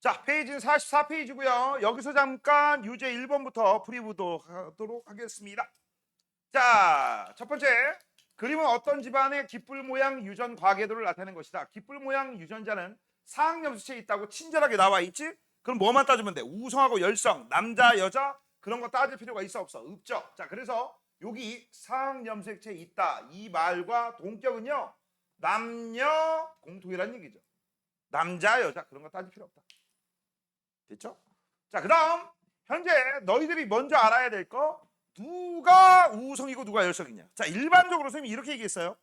자, 페이지는 44페이지고요. 여기서 잠깐 유제 1번부터 풀이보도록 하도록 하겠습니다. 자, 첫 번째. 그림은 어떤 집안의 깃불 모양 유전 과계도를 나타내는 것이다. 깃불 모양 유전자는 상염수체에 있다고 친절하게 나와 있지? 그럼 뭐만 따지면 돼? 우성하고 열성, 남자, 여자 그런 거 따질 필요가 있어 없어? 없죠. 자, 그래서 여기 상염색체에 있다. 이 말과 동격은요. 남녀 공통이라는 얘기죠. 남자, 여자 그런 거 따질 필요 없다. 됐죠? 자, 그다음 현재 너희들이 먼저 알아야 될 거 누가 우성이고 누가 열성이냐. 자, 일반적으로 선생님이 이렇게 얘기했어요.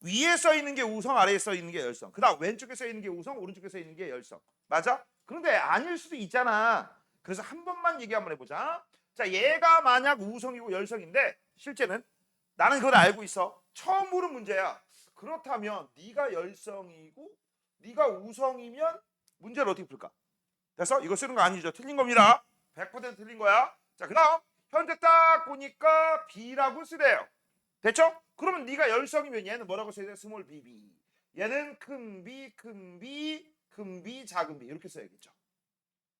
위에 써 있는 게 우성, 아래에 써 있는 게 열성. 그다음 왼쪽에 써 있는 게 우성, 오른쪽에 써 있는 게 열성. 맞아? 그런데 아닐 수도 있잖아. 그래서 한 번만 얘기 한번 해보자. 자, 얘가 만약 우성이고 열성인데 실제는 나는 그걸 알고 있어. 처음 물은 문제야. 그렇다면 네가 열성이고 네가 우성이면 문제를 어떻게 풀까? 됐어? 이거 쓰는 거 아니죠? 틀린 겁니다. 100% 틀린 거야. 자, 그다음 현재 딱 보니까 B라고 쓰래요. 됐죠? 그러면 네가 열성이면 얘는 뭐라고 써야 돼? 스몰 bb. 얘는 큰 B, 큰 B, 큰 B, 작은 B 이렇게 써야겠죠.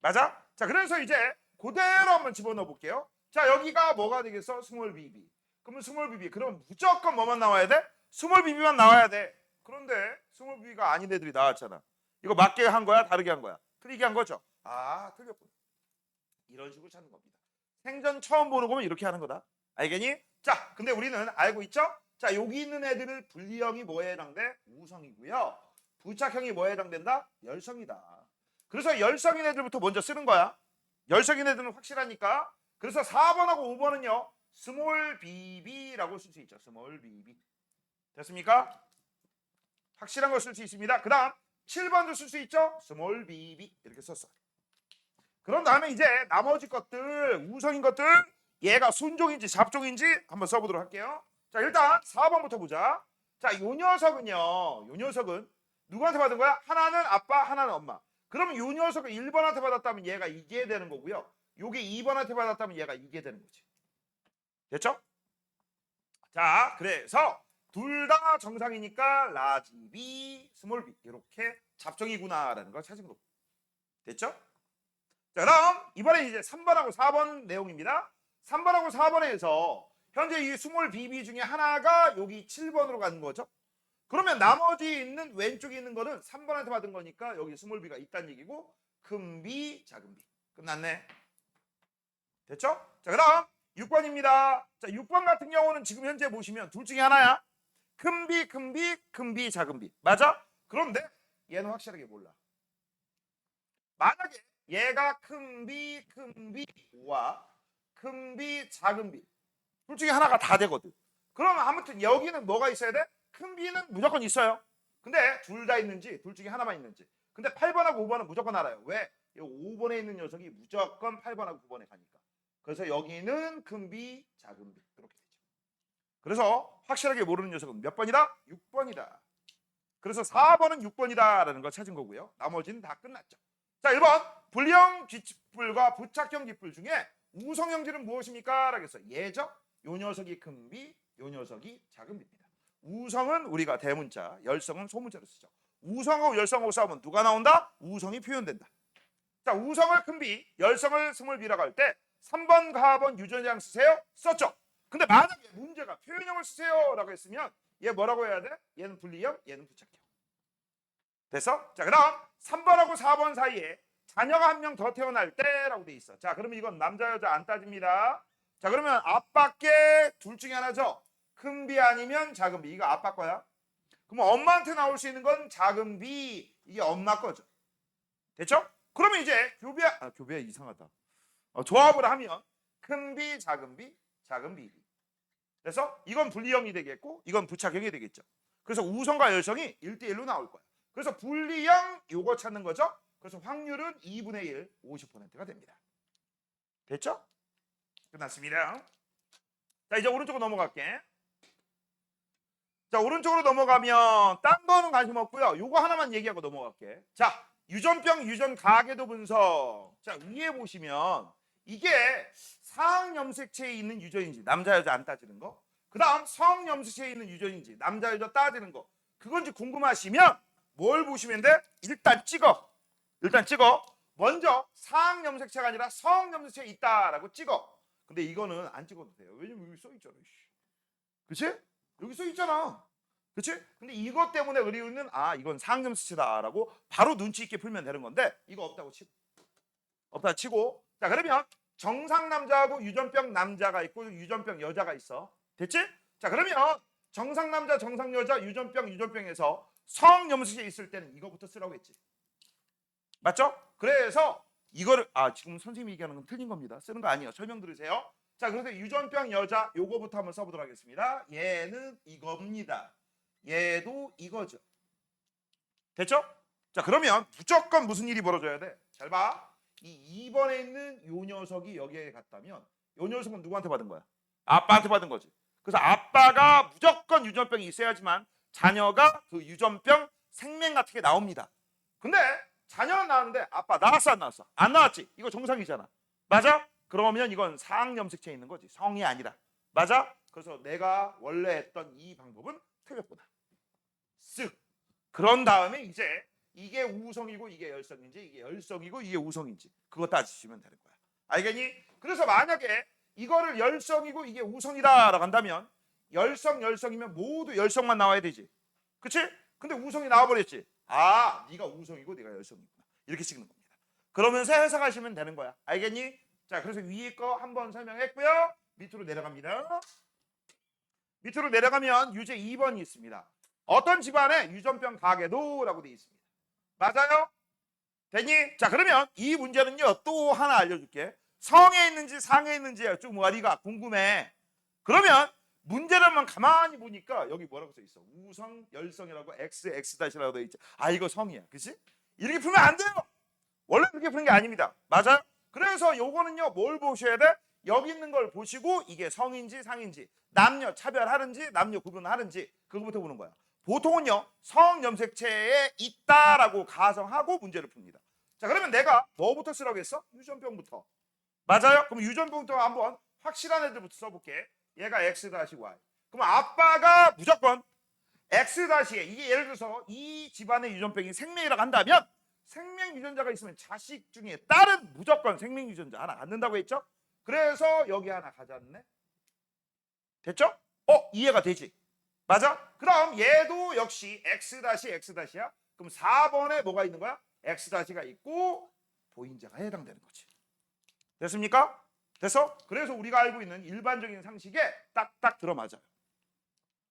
맞아? 자, 그래서 이제 그대로 한번 집어넣어 볼게요. 자, 여기가 뭐가 되겠어? 스몰 bb. 그러면 스몰 bb. 그러면 무조건 뭐만 나와야 돼? 스몰 bb만 나와야 돼. 그런데 스몰 bb가 아닌 애들이 나왔잖아. 이거 맞게 한 거야? 다르게 한 거야? 틀리게 한 거죠? 아, 틀렸구나. 이런 식으로 찾는 겁니다. 생전 처음 보는 거면 이렇게 하는 거다. 알겠니? 자, 근데 우리는 알고 있죠? 자, 여기 있는 애들을 분리형이 뭐에 해당돼? 우성이고요. 부착형이 뭐에 해당된다? 열성이다. 그래서 열성인 애들부터 먼저 쓰는 거야. 열성인 애들은 확실하니까. 그래서 4번하고 5번은요. 스몰 bb라고 쓸 수 있죠. 스몰 bb. 됐습니까? 확실한 걸 쓸 수 있습니다. 그 다음 7번도 쓸 수 있죠. 스몰 bb 이렇게 썼어. 그런 다음에 이제 나머지 것들 우성인 것들 얘가 순종인지 잡종인지 한번 써보도록 할게요. 자, 일단 4번부터 보자. 자, 요 녀석은 누구한테 받은 거야? 하나는 아빠, 하나는 엄마. 그러면 요 녀석을 1번한테 받았다면 얘가 이게 되는 거고요. 요게 2번한테 받았다면 얘가 이게 되는 거지. 됐죠? 자, 그래서 둘 다 정상이니까 라지 B, 스몰 B 이렇게 잡종이구나라는 걸 찾은 거고. 됐죠? 자, 그럼 이번에 이제 3번하고 4번 내용입니다. 3번하고 4번에서 현재 이 스몰 bb 중에 하나가 여기 7번으로 가는 거죠. 그러면 나머지 있는 왼쪽에 있는 거는 3번한테 받은 거니까 여기 스몰 b가 있다는 얘기고 큰 B, 작은 B. 끝났네. 됐죠? 자, 그럼 6번입니다. 자, 6번 같은 경우는 지금 현재 보시면 둘 중에 하나야. 큰 B, 큰 B, 큰 B, 작은 B. 맞아? 그런데 얘는 확실하게 몰라. 만약에 얘가 큰 B, 큰 B와 큰 B, 작은 B 둘 중에 하나가 다 되거든. 그러면 아무튼 여기는 뭐가 있어야 돼? 큰 B는 무조건 있어요. 근데 둘 다 있는지 둘 중에 하나만 있는지. 근데 8번하고 5번은 무조건 알아요. 왜? 5번에 있는 녀석이 무조건 8번하고 9번에 가니까. 그래서 여기는 큰 B, 작은 B 그렇게 되죠. 그래서 확실하게 모르는 녀석은 몇 번이다? 6번이다. 그래서 4번은 6번이다라는 걸 찾은 거고요. 나머지는 다 끝났죠. 자, 1번 분리형 깃불과 부착형 깃불 중에 우성형질은 무엇입니까? 라겠어. 얘죠. 요 녀석이 큰 B, 요 녀석이 작은 B입니다. 우성은 우리가 대문자, 열성은 소문자로 쓰죠. 우성하고 열성하고 싸우면 누가 나온다? 우성이 표현된다. 자, 우성을 큰 B, 열성을 스몰 B라고 할 때 3번, 4번 유전자형 쓰세요? 썼죠. 근데 만약에 문제가 표현형을 쓰세요 라고 했으면 얘 뭐라고 해야 돼? 얘는 분리형, 얘는 부착형. 됐어? 자, 그럼 3번하고 4번 사이에 자녀가 한 명 더 태어날 때라고 돼 있어. 자, 그러면 이건 남자 여자 안 따집니다. 자, 그러면 아빠께 둘 중에 하나죠. 큰 B 아니면 작은 B. 이거 아빠 거야. 그럼 엄마한테 나올 수 있는 건 작은 B. 이게 엄마 거죠. 됐죠? 그러면 이제 교배가 이상하다. 조합을 하면 큰 B, 작은 B, 작은 B. 그래서 이건 분리형이 되겠고 이건 부착형이 되겠죠. 그래서 우성과 열성이 1대1로 나올 거야. 그래서 분리형 요거 찾는 거죠. 그래서 확률은 2분의 1, 50%가 됩니다. 됐죠? 끝났습니다. 자, 이제 오른쪽으로 넘어갈게. 자, 오른쪽으로 넘어가면 딴 거는 관심 없고요. 요거 하나만 얘기하고 넘어갈게. 자, 유전병, 유전 가계도 분석. 자, 위에 보시면 이게 상염색체에 있는 유전인지 남자 여자 안 따지는 거. 그 다음 성염색체에 있는 유전인지 남자 여자 따지는 거. 그건지 궁금하시면 뭘 보시면 돼? 일단 찍어. 먼저 상염색체가 아니라 성염색체 있다라고 찍어. 근데 이거는 안 찍어도 돼요. 왜냐면 여기 써 있잖아. 그치? 여기 써 있잖아. 그치? 근데 이것 때문에 우리는 이건 상염색체다라고 바로 눈치 있게 풀면 되는 건데 이거 없다고 치고. 없다 치고. 자, 그러면 정상 남자하고 유전병 남자가 있고 유전병 여자가 있어. 됐지? 자, 그러면 정상 남자, 정상 여자, 유전병에서 성염색체 있을 때는 이거부터 쓰라고 했지. 맞죠? 그래서 이거를 지금 선생님이 얘기하는 건 틀린 겁니다. 쓰는 거 아니에요. 설명 들으세요. 자, 그래서 유전병 여자 요거부터 한번 써보도록 하겠습니다. 얘는 이겁니다. 얘도 이거죠. 됐죠? 자, 그러면 무조건 무슨 일이 벌어져야 돼? 잘 봐. 이 2번에 있는 요 녀석이 여기에 갔다면 요 녀석은 누구한테 받은 거야? 아빠한테 받은 거지. 그래서 아빠가 무조건 유전병이 있어야지만 자녀가 그 유전병 생명 같은 게 나옵니다. 근데 자녀는 나왔는데 아빠 나왔어 안 나왔어? 안 나왔지. 이거 정상이잖아. 맞아? 그러면 이건 상염색체에 있는 거지. 성이 아니라. 맞아? 그래서 내가 원래 했던 이 방법은 틀렸구나. 쓱. 그런 다음에 이제 이게 우성이고 이게 열성인지 이게 열성이고 이게 우성인지 그거 따지시면 되는 거야. 알겠니? 그래서 만약에 이거를 열성이고 이게 우성이다라고 한다면 열성이면 모두 열성만 나와야 되지. 그치? 근데 우성이 나와버렸지. 네가 우성이고 네가 열성이구나. 이렇게 찍는 겁니다. 그러면서 해석하시면 되는 거야. 알겠니? 자, 그래서 위에 거 한번 설명했고요. 밑으로 내려갑니다. 밑으로 내려가면 유제 2번이 있습니다. 어떤 집안에 유전병 가계도라고 되어 있습니다. 맞아요? 됐니? 자, 그러면 이 문제는요 또 하나 알려줄게. 성에 있는지 상에 있는지야 좀 머리가 궁금해. 그러면 문제를만 가만히 보니까 여기 뭐라고 써 있어? 우성 열성이라고 XX-라고 되어 있지. 이거 성이야. 그치? 이렇게 풀면 안 돼요. 원래 그렇게 푸는 게 아닙니다. 맞아요? 그래서 요거는요 뭘 보셔야 돼? 여기 있는 걸 보시고 이게 성인지 상인지 남녀 차별하는지 남녀 구분하는지 그거부터 보는 거야. 보통은요 성염색체에 있다라고 가정하고 문제를 풉니다. 자, 그러면 내가 뭐부터 쓰라고 했어? 유전병부터. 맞아요? 그럼 유전병부터 한번 확실한 애들부터 써볼게. 얘가 X-Y. 그럼 아빠가 무조건 X-에 이게 예를 들어서 이 집안의 유전병이 생명이라고 한다면 생명 유전자가 있으면 자식 중에 딸은 무조건 생명 유전자 하나 갖는다고 했죠? 그래서 여기 하나 가져왔네. 됐죠? 이해가 되지? 맞아? 그럼 얘도 역시 X-X야. 그럼 4번에 뭐가 있는 거야? X-가 있고 보인자가 해당되는 거지. 됐습니까? 됐어? 그래서 우리가 알고 있는 일반적인 상식에 딱딱 들어맞아요.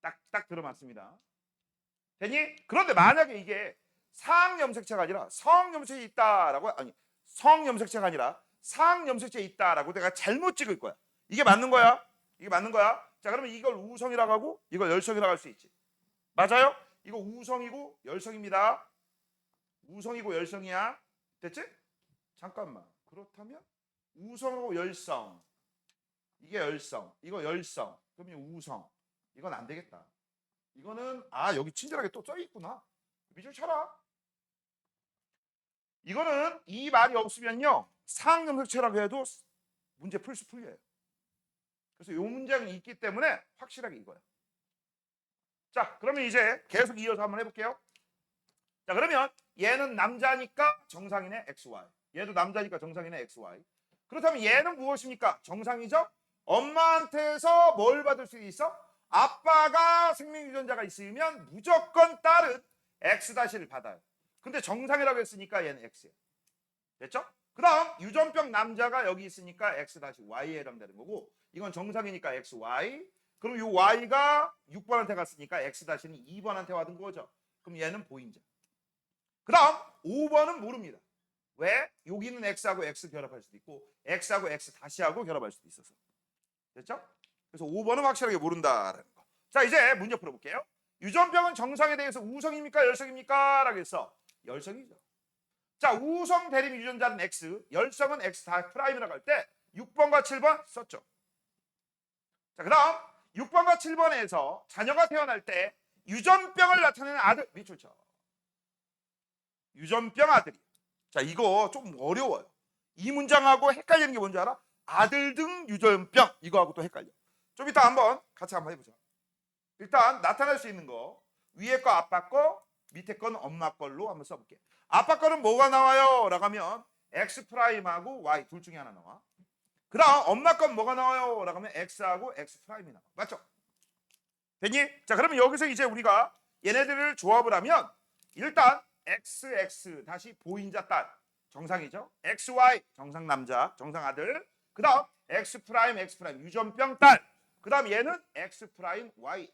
딱딱 들어맞습니다. 되니? 그런데 만약에 이게 상염색체가 아니라 성염색체 있다라고 성염색체가 아니라 상염색체 있다라고 내가 잘못 찍을 거야. 이게 맞는 거야? 이게 맞는 거야? 자, 그러면 이걸 우성이라고 하고 이걸 열성이라고 할 수 있지. 맞아요? 이거 우성이고 열성입니다. 우성이고 열성이야. 됐지? 잠깐만. 그렇다면 우성하고 열성. 이게 열성. 이거 열성. 그러면 우성. 이건 안 되겠다. 이거는 여기 친절하게 또 써 있구나. 밑줄 쳐라. 이거는 이 말이 없으면요 상염색체라고 해도 문제 풀려요. 그래서 이 문제가 있기 때문에 확실하게 이거야. 자, 그러면 이제 계속 이어서 한번 해볼게요. 자, 그러면 얘는 남자니까 정상인의 XY. 얘도 남자니까 정상인의 XY. 그렇다면 얘는 무엇입니까? 정상이죠? 엄마한테서 뭘 받을 수 있어? 아빠가 생명유전자가 있으면 무조건 딸은 X-를 받아요. 근데 정상이라고 했으니까 얘는 X예요. 됐죠? 그럼 유전병 남자가 여기 있으니까 X-Y에 해당되는 거고 이건 정상이니까 XY. 그럼 이 Y가 6번한테 갔으니까 X-는 2번한테 받은 거죠. 그럼 얘는 보인자. 그럼 5번은 모릅니다. 왜? 여기는 X하고 X 결합할 수도 있고 X하고 X-하고 결합할 수도 있어서. 됐죠? 그래서 5번은 확실하게 모른다라는 거. 자, 이제 문제 풀어볼게요. 유전병은 정상에 대해서 우성입니까? 열성입니까? 라고 했어. 열성이죠. 자, 우성 대립 유전자는 X, 열성은 X'라고 할 때 6번과 7번 썼죠. 자, 그럼 6번과 7번에서 자녀가 태어날 때 유전병을 나타내는 아들 밑줄 쳐. 유전병 아들이. 자, 이거 좀 어려워요. 이 문장하고 헷갈리는 게 뭔지 알아? 아들 등 유전병 이거하고 또 헷갈려. 좀 이따 한번 같이 한번 해보자. 일단 나타날 수 있는 거 위에 거 아빠 거 밑에 거는 엄마 걸로 한번 써볼게. 아빠 거는 뭐가 나와요? 라고 하면 X 프라임하고 Y 둘 중에 하나 나와. 그 다음 엄마 건 뭐가 나와요? 라고 하면 X하고 X 프라임이 나와. 맞죠? 됐니? 자, 그러면 여기서 이제 우리가 얘네들을 조합을 하면 일단 XX 다시 보인자 딸 정상이죠. XY 정상 남자 정상 아들. 그 다음 X 프라임 유전병 딸. 그 다음 얘는 X 프라임 Y.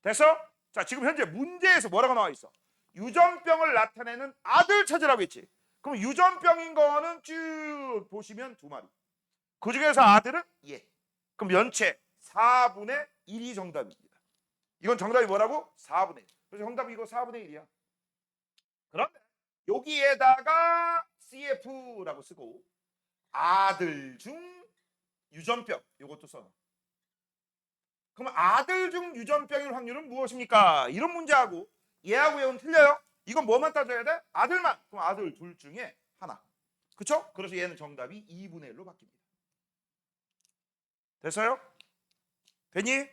됐어? 자, 지금 현재 문제에서 뭐라고 나와 있어? 유전병을 나타내는 아들 찾으라고 했지. 그럼 유전병인 거는 쭉 보시면 두 마리. 그 중에서 아들은 얘. 그럼 연체 4분의 1이 정답입니다. 이건 정답이 뭐라고? 4분의 1. 그래서 정답이 이거 4분의 1이야. 그런데 여기에다가 CF라고 쓰고 아들 중 유전병 이것도 써. 그럼 아들 중 유전병일 확률은 무엇입니까? 이런 문제하고 얘하고 얘는 틀려요. 이건 뭐만 따져야 돼? 아들만. 그럼 아들 둘 중에 하나. 그쵸? 그래서 얘는 정답이 2분의 1로 바뀝니다. 됐어요? 되니?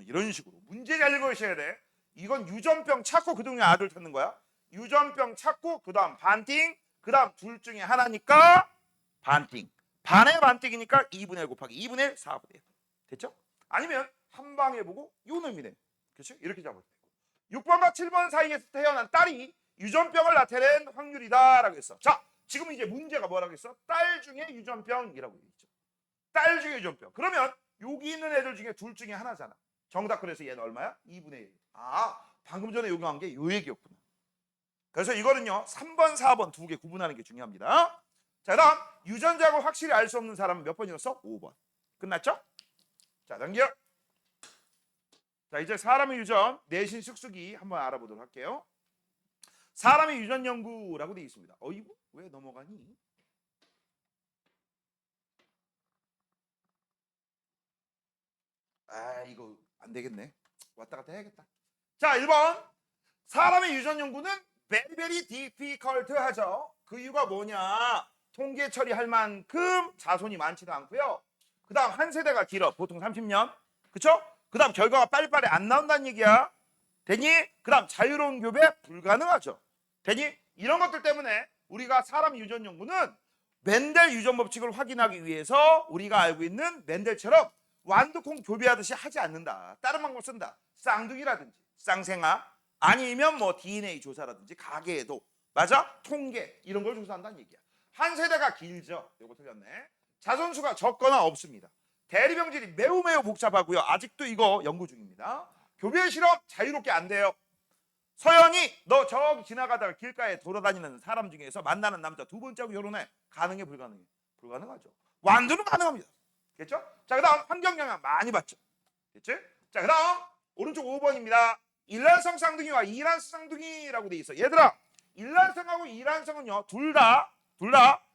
이런 식으로 문제 잘 읽으셔야 돼. 이건 유전병 찾고 그 중에 아들 찾는 거야. 유전병 찾고 그 다음 반띵 그 다음 둘 중에 하나니까 반띵. 반의 반띵이니까 2분의 1 곱하기 2분의 1 4분의 1. 됐죠? 아니면 한 방에 보고 요 놈이네. 그렇죠? 이렇게 잡아도 되고. 6번과 7번 사이에서 태어난 딸이 유전병을 나타낸 확률이다라고 했어. 자, 지금 이제 문제가 뭐라고 했어? 딸 중에 유전병이라고 했죠. 딸 중에 유전병. 그러면 여기 있는 애들 중에 둘 중에 하나잖아. 정답. 그래서 얘는 얼마야? 2분의 1. 아, 방금 전에 요구한 게 요 얘기였구나. 그래서 이거는요 3번 4번 두 개 구분하는 게 중요합니다. 자, 다음 유전자를 확실히 알 수 없는 사람은 몇 번이었어? 5번. 끝났죠? 자, 넘겨. 자, 이제 사람의 유전 내신 쑥쑥이 한번 알아보도록 할게요. 사람의 유전 연구라고 되어 있습니다. 어이구, 왜 넘어가니? 아, 이거 안 되겠네. 왔다 갔다 해야겠다. 자, 1번. 사람의 유전 연구는 very difficult 하죠. 그 이유가 뭐냐? 통계 처리할 만큼 자손이 많지도 않고요. 그 다음 한 세대가 길어. 보통 30년. 그쵸? 그 다음 결과가 빨리빨리 안 나온다는 얘기야. 되니? 그 다음 자유로운 교배 불가능하죠. 되니? 이런 것들 때문에 우리가 사람 유전 연구는 멘델 유전 법칙을 확인하기 위해서 우리가 알고 있는 멘델처럼 완두콩 교배하듯이 하지 않는다. 다른 방법 쓴다. 쌍둥이라든지 쌍생아 아니면 뭐 DNA 조사라든지 가계에도 맞아? 통계 이런 걸 조사한다는 얘기야. 한 세대가 길죠. 이거 틀렸네. 자손수가 적거나 없습니다. 대리병질이 매우 복잡하고요. 아직도 이거 연구 중입니다. 교배 실험 자유롭게 안 돼요. 서연이 너 저기 지나가다가 길가에 돌아다니는 사람 중에서 만나는 남자 두 번째하고 결혼해. 가능해 불가능해? 불가능하죠. 완두는 가능합니다. 됐죠? 자, 그 다음 환경 영향 많이 받죠. 됐지? 자, 그 다음 오른쪽 5번입니다. 일란성 쌍둥이와 이란성 쌍둥이라고 돼 있어. 얘들아, 일란성하고 이란성은요 둘 다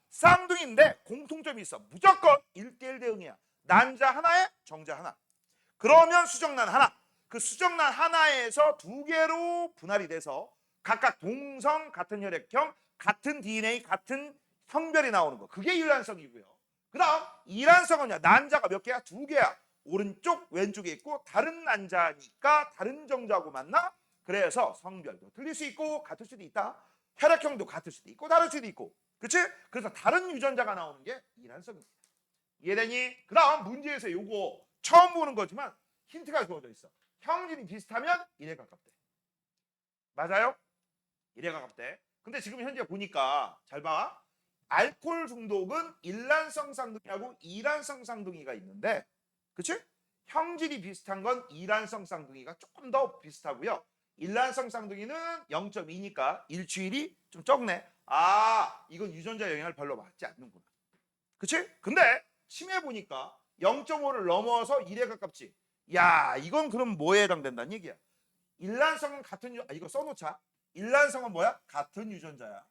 쌍둥이인데 공통점이 있어. 무조건 1대1 대응이야. 난자 하나에 정자 하나. 그러면 수정란 하나. 그 수정란 하나에서 두 개로 분할이 돼서 각각 동성 같은 혈액형 같은 DNA 같은 성별이 나오는 거. 그게 일란성이고요. 그 다음 이란성은요 난자가 몇 개야? 두 개야. 오른쪽 왼쪽에 있고 다른 난자니까 다른 정자하고 만나. 그래서 성별도 틀릴 수 있고 같을 수도 있다. 혈액형도 같을 수도 있고 다를 수도 있고. 그치? 그래서 다른 유전자가 나오는 게 이란성입니다. 이해되니? 그 다음 문제에서 요거 처음 보는 거지만 힌트가 주어져 있어. 형질이 비슷하면 1에 가깝대. 맞아요? 1에 가깝대. 근데 지금 현재 보니까 잘 봐. 알코올 중독은 일란성 쌍둥이하고 이란성 쌍둥이가 있는데 그치? 형질이 비슷한 건 이란성 쌍둥이가 조금 더 비슷하고요. 일란성 쌍둥이는 0.2니까 일주일이 좀 적네. 아, 이건 유전자 영향을 별로 받지 않는구나. 그치? 근데 심해 보니까 0.5를 넘어서 1에 가깝지. 야, 이건 그럼 뭐에 해당된다는 얘기야? 일란성은 같은 이거 써놓자. 일란성은 뭐야? 같은 유전자야.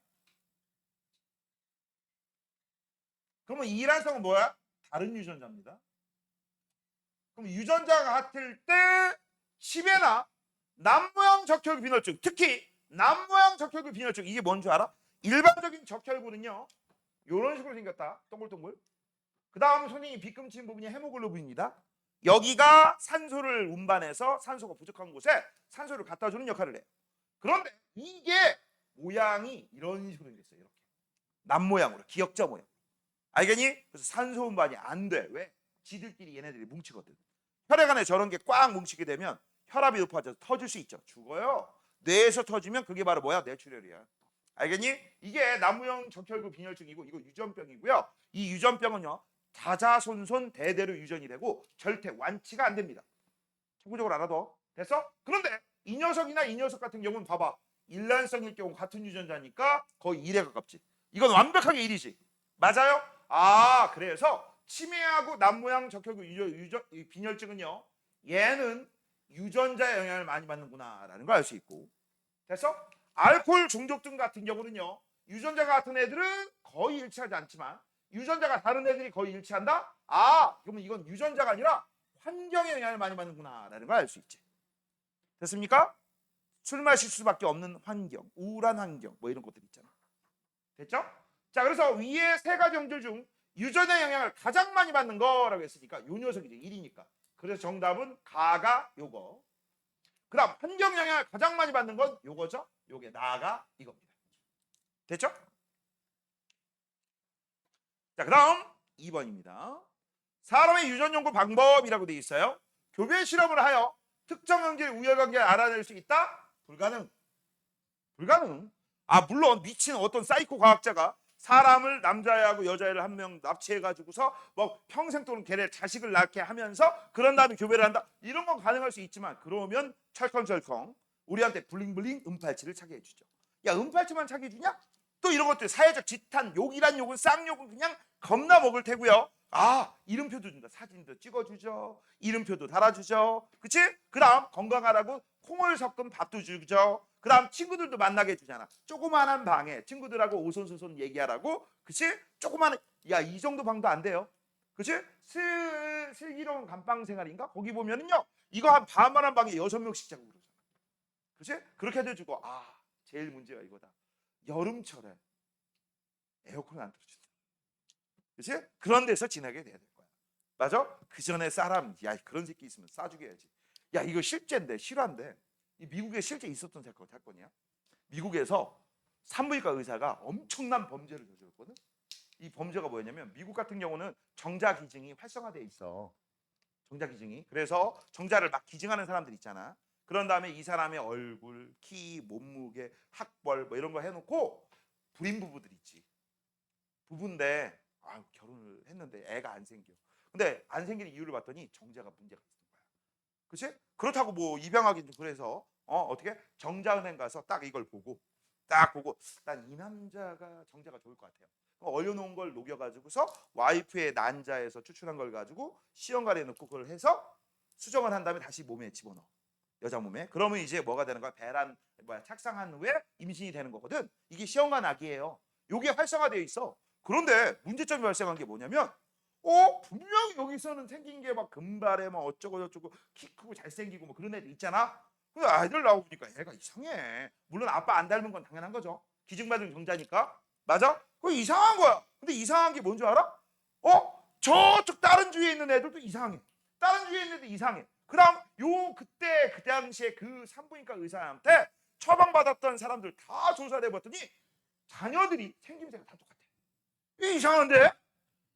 그러면 이란성은 뭐야? 다른 유전자입니다. 그럼 유전자가 같을 때 10에나 남모양 적혈구 빈혈증, 특히 남모양 적혈구 빈혈증 이게 뭔 줄 알아? 일반적인 적혈구는요 이런 식으로 생겼다. 동글동글. 그 다음 선생님 빗금친 부분이 헤모글로빈입니다. 여기가 산소를 운반해서 산소가 부족한 곳에 산소를 갖다 주는 역할을 해. 그런데 이게 모양이 이런 식으로 생겼어요. 이렇게. 남모양으로 기역자 모양. 알겠니? 그래서 산소 운반이 안 돼. 왜? 지들끼리 얘네들이 뭉치거든. 혈액 안에 저런 게 꽉 뭉치게 되면 혈압이 높아져서 터질 수 있죠. 죽어요. 뇌에서 터지면 그게 바로 뭐야? 뇌출혈이야. 알겠니? 이게 남모형 적혈구 빈혈증이고 이거 유전병이고요. 이 유전병은요 자자손손 대대로 유전이 되고 절대 완치가 안 됩니다. 참고적으로 알아둬. 됐어? 그런데 이 녀석이나 이 녀석 같은 경우는 봐봐. 일란성일 경우 같은 유전자니까 거의 1에 가깝지. 이건 완벽하게 1이지. 맞아요? 아, 그래서 치매하고 남모양 적혈구 빈혈증은요. 얘는 유전자의 영향을 많이 받는구나라는 걸 알 수 있고. 됐어? 알코올 중독증 같은 경우는요. 유전자 같은 애들은 거의 일치하지 않지만 유전자가 다른 애들이 거의 일치한다? 아, 그러면 이건 유전자가 아니라 환경의 영향을 많이 받는구나라는 걸 알 수 있지. 됐습니까? 술 마실 수밖에 없는 환경, 우울한 환경, 뭐 이런 것들 있잖아. 됐죠? 자, 그래서 위에 세 가지 형질 중 유전의 영향을 가장 많이 받는 거라고 했으니까 요 녀석이지 1이니까. 그래서 정답은 가가 요거. 그 다음 환경 영향을 가장 많이 받는 건 요거죠. 요게 나가 이겁니다. 됐죠? 자, 그 다음 2번입니다. 사람의 유전 연구 방법이라고 되어 있어요. 교배 실험을 하여 특정 형질 우열관계를 알아낼 수 있다? 불가능. 불가능. 아, 물론 미친 어떤 사이코 과학자가 사람을 남자애하고 여자애를 한 명 납치해가지고서 뭐 평생 동안 걔네 자식을 낳게 하면서 그런 다음에 교배를 한다. 이런 건 가능할 수 있지만 그러면 철컹철컹 우리한테 블링블링 은팔찌를 차게 해주죠. 야, 은팔찌만 차게 해주냐? 또 이런 것들 사회적 지탄, 욕이란 욕은 쌍욕은 그냥 겁나 먹을 테고요. 아, 이름표도 준다. 사진도 찍어주죠. 이름표도 달아주죠. 그치? 그 다음 건강하라고 콩을 섞은 밥도 주죠. 그 다음 친구들도 만나게 해주잖아. 조그만한 방에 친구들하고 오손소손 얘기하라고. 그치? 조그만한, 야, 이 정도 방도 안 돼요. 그치? 슬기로운 감방 생활인가? 거기 보면은요. 이거 한 반만한 방에 6명씩 자고 그러잖아. 그치? 그렇게 해주고, 아, 제일 문제가 이거다. 여름철에 에어컨 안 틀어준다. 그치? 그런 데서 지내게 돼야 될 거야. 맞아? 그 전에 사람, 야, 그런 새끼 있으면 쏴죽여야지. 야, 이거 실제인데, 실화인데. 이 미국에 실제 있었던 사건이야. 미국에서 산부인과 의사가 엄청난 범죄를 저질렀거든. 이 범죄가 뭐였냐면 미국 같은 경우는 정자 기증이 활성화되어 있어. 정자 기증이. 그래서 정자를 막 기증하는 사람들 있잖아. 그런 다음에 이 사람의 얼굴, 키, 몸무게, 학벌 뭐 이런 거 해놓고 불임 부부들 있지. 부부인데 결혼을 했는데 애가 안 생겨. 근데 안 생기는 이유를 봤더니 정자가 문제가 있었던 거야. 그치? 그렇다고 뭐 입양하기 좀 그래서 어떻게 정자은행 가서 딱 이걸 보고 난 이 남자가 정자가 좋을 것 같아요. 얼려놓은 걸 녹여가지고서 와이프의 난자에서 추출한 걸 가지고 시험관에 넣고 그걸 해서 수정을 한 다음에 다시 몸에 집어넣어. 여자 몸에. 그러면 이제 뭐가 되는 거야? 착상한 후에 임신이 되는 거거든. 이게 시험관 아기예요. 요게 활성화되어 있어. 그런데 문제점이 발생한 게 뭐냐면 분명히 여기서는 생긴 게 막 금발에 막 어쩌고 저쩌고 키 크고 잘생기고 뭐 그런 애들 있잖아. 근데 아이들 나오니까 애가 이상해. 물론 아빠 안 닮은 건 당연한 거죠. 기증받은 정자니까. 맞아? 그거 이상한 거야. 근데 이상한 게 뭔 줄 알아? 저쪽 다른 주위에 있는 애들도 이상해. 다른 주위에 있는 애들 이상해. 그다음 그때 그 당시에 그 산부인과 의사한테 처방받았던 사람들 다 조사를 해봤더니 자녀들이 생김새가 다 똑같아. 이상한데?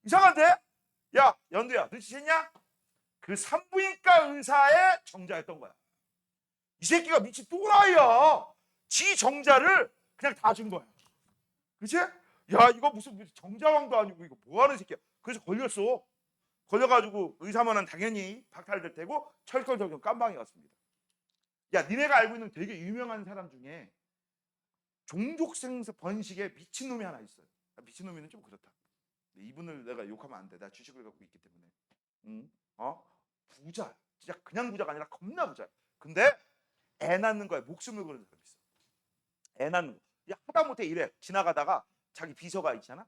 이상한데? 야, 연두야, 눈치챘냐? 그 산부인과 의사의 정자였던 거야. 이 새끼가 미친 또라이야. 지 정자를 그냥 다 준 거야. 그치? 야, 이거 무슨 정자왕도 아니고 이거 뭐하는 새끼야. 그래서 걸렸어. 걸려가지고 의사면은 당연히 박탈될 테고 철컹철컹 깜방이 갔습니다. 야, 니네가 알고 있는 되게 유명한 사람 중에 종족생서 번식에 미친놈이 하나 있어요. 미친놈이는 좀 그렇다. 이분을 내가 욕하면 안 돼. 나 주식을 갖고 있기 때문에. 응? 부자. 진짜 그냥 부자가 아니라 겁나 부자. 근데 애 낳는 거에 목숨을 거는 사람이 있어. 애 낳는 거. 야, 하다못해 이래. 지나가다가 자기 비서가 있잖아.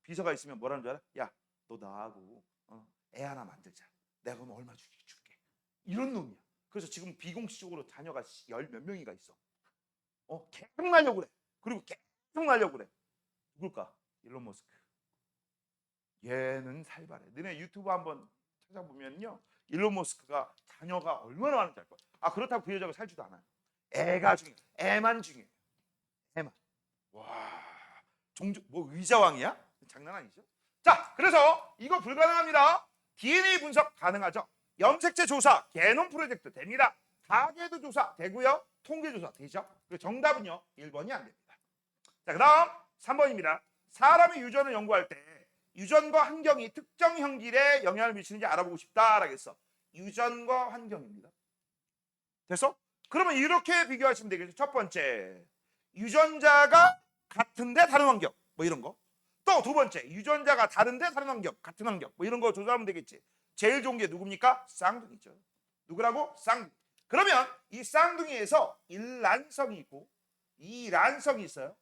비서가 있으면 뭐라는 줄 알아? 야, 너 나하고 애 하나 만들자. 내가 그럼 얼마 줄게. 이런 놈이야. 그래서 지금 비공식적으로 자녀가 10몇 명이가 있어. 계속 날려고 그래. 그리고 계속 날려고 그래. 누굴까? 일론 머스크. 얘는 살벌해. 너네 유튜브 한번 찾아보면요. 일론 머스크가 자녀가 얼마나 많은지 알 거야. 그렇다고 그 여자가 살지도 않아요. 애가 중요해. 애만 중요해. 애만. 와. 뭐 의자왕이야? 장난 아니죠? 자, 그래서 이거 불가능합니다. DNA 분석 가능하죠? 염색체 조사, 게놈 프로젝트 됩니다. 가계도 조사 되고요. 통계 조사 되죠? 그래서 정답은요. 1번이 안 됩니다. 자, 그다음 3번입니다. 사람의 유전을 연구할 때 유전과 환경이 특정 형질에 영향을 미치는지 알아보고 싶다라고 했어. 유전과 환경입니다. 됐어? 그러면 이렇게 비교하시면 되겠죠. 첫 번째, 유전자가 같은데 다른 환경, 뭐 이런 거. 또 두 번째, 유전자가 다른데 다른 환경, 같은 환경, 뭐 이런 거 조사하면 되겠지. 제일 좋은 게 누굽니까? 쌍둥이죠. 누구라고? 쌍둥이. 그러면 이 쌍둥이에서 일란성이 있고 이란성이 있어요.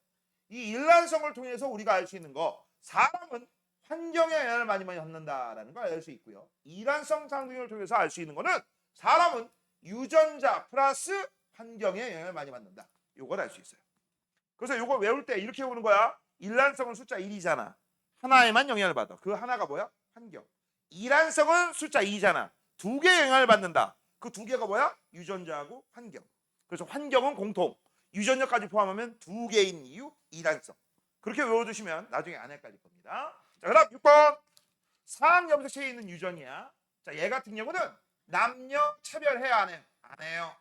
이 일란성을 통해서 우리가 알 수 있는 거, 사람은 환경에 영향을 많이 받는다라는 걸 알 수 있고요. 이란성 쌍둥이를 통해서 알 수 있는 거는 사람은 유전자 플러스 환경에 영향을 많이 받는다. 이걸 알 수 있어요. 그래서 이거 외울 때 이렇게 보는 거야. 일란성은 숫자 1이잖아. 하나에만 영향을 받아. 그 하나가 뭐야? 환경. 이란성은 숫자 2잖아. 두 개의 영향을 받는다. 그 두 개가 뭐야? 유전자하고 환경. 그래서 환경은 공통. 유전자까지 포함하면 두 개인 이유 이란성. 그렇게 외워두시면 나중에 안 헷갈릴 겁니다. 자, 그다음 6번. 상하 염색체에 있는 유전이야. 자, 얘 같은 경우는 남녀 차별해야 안 해요? 안 해요.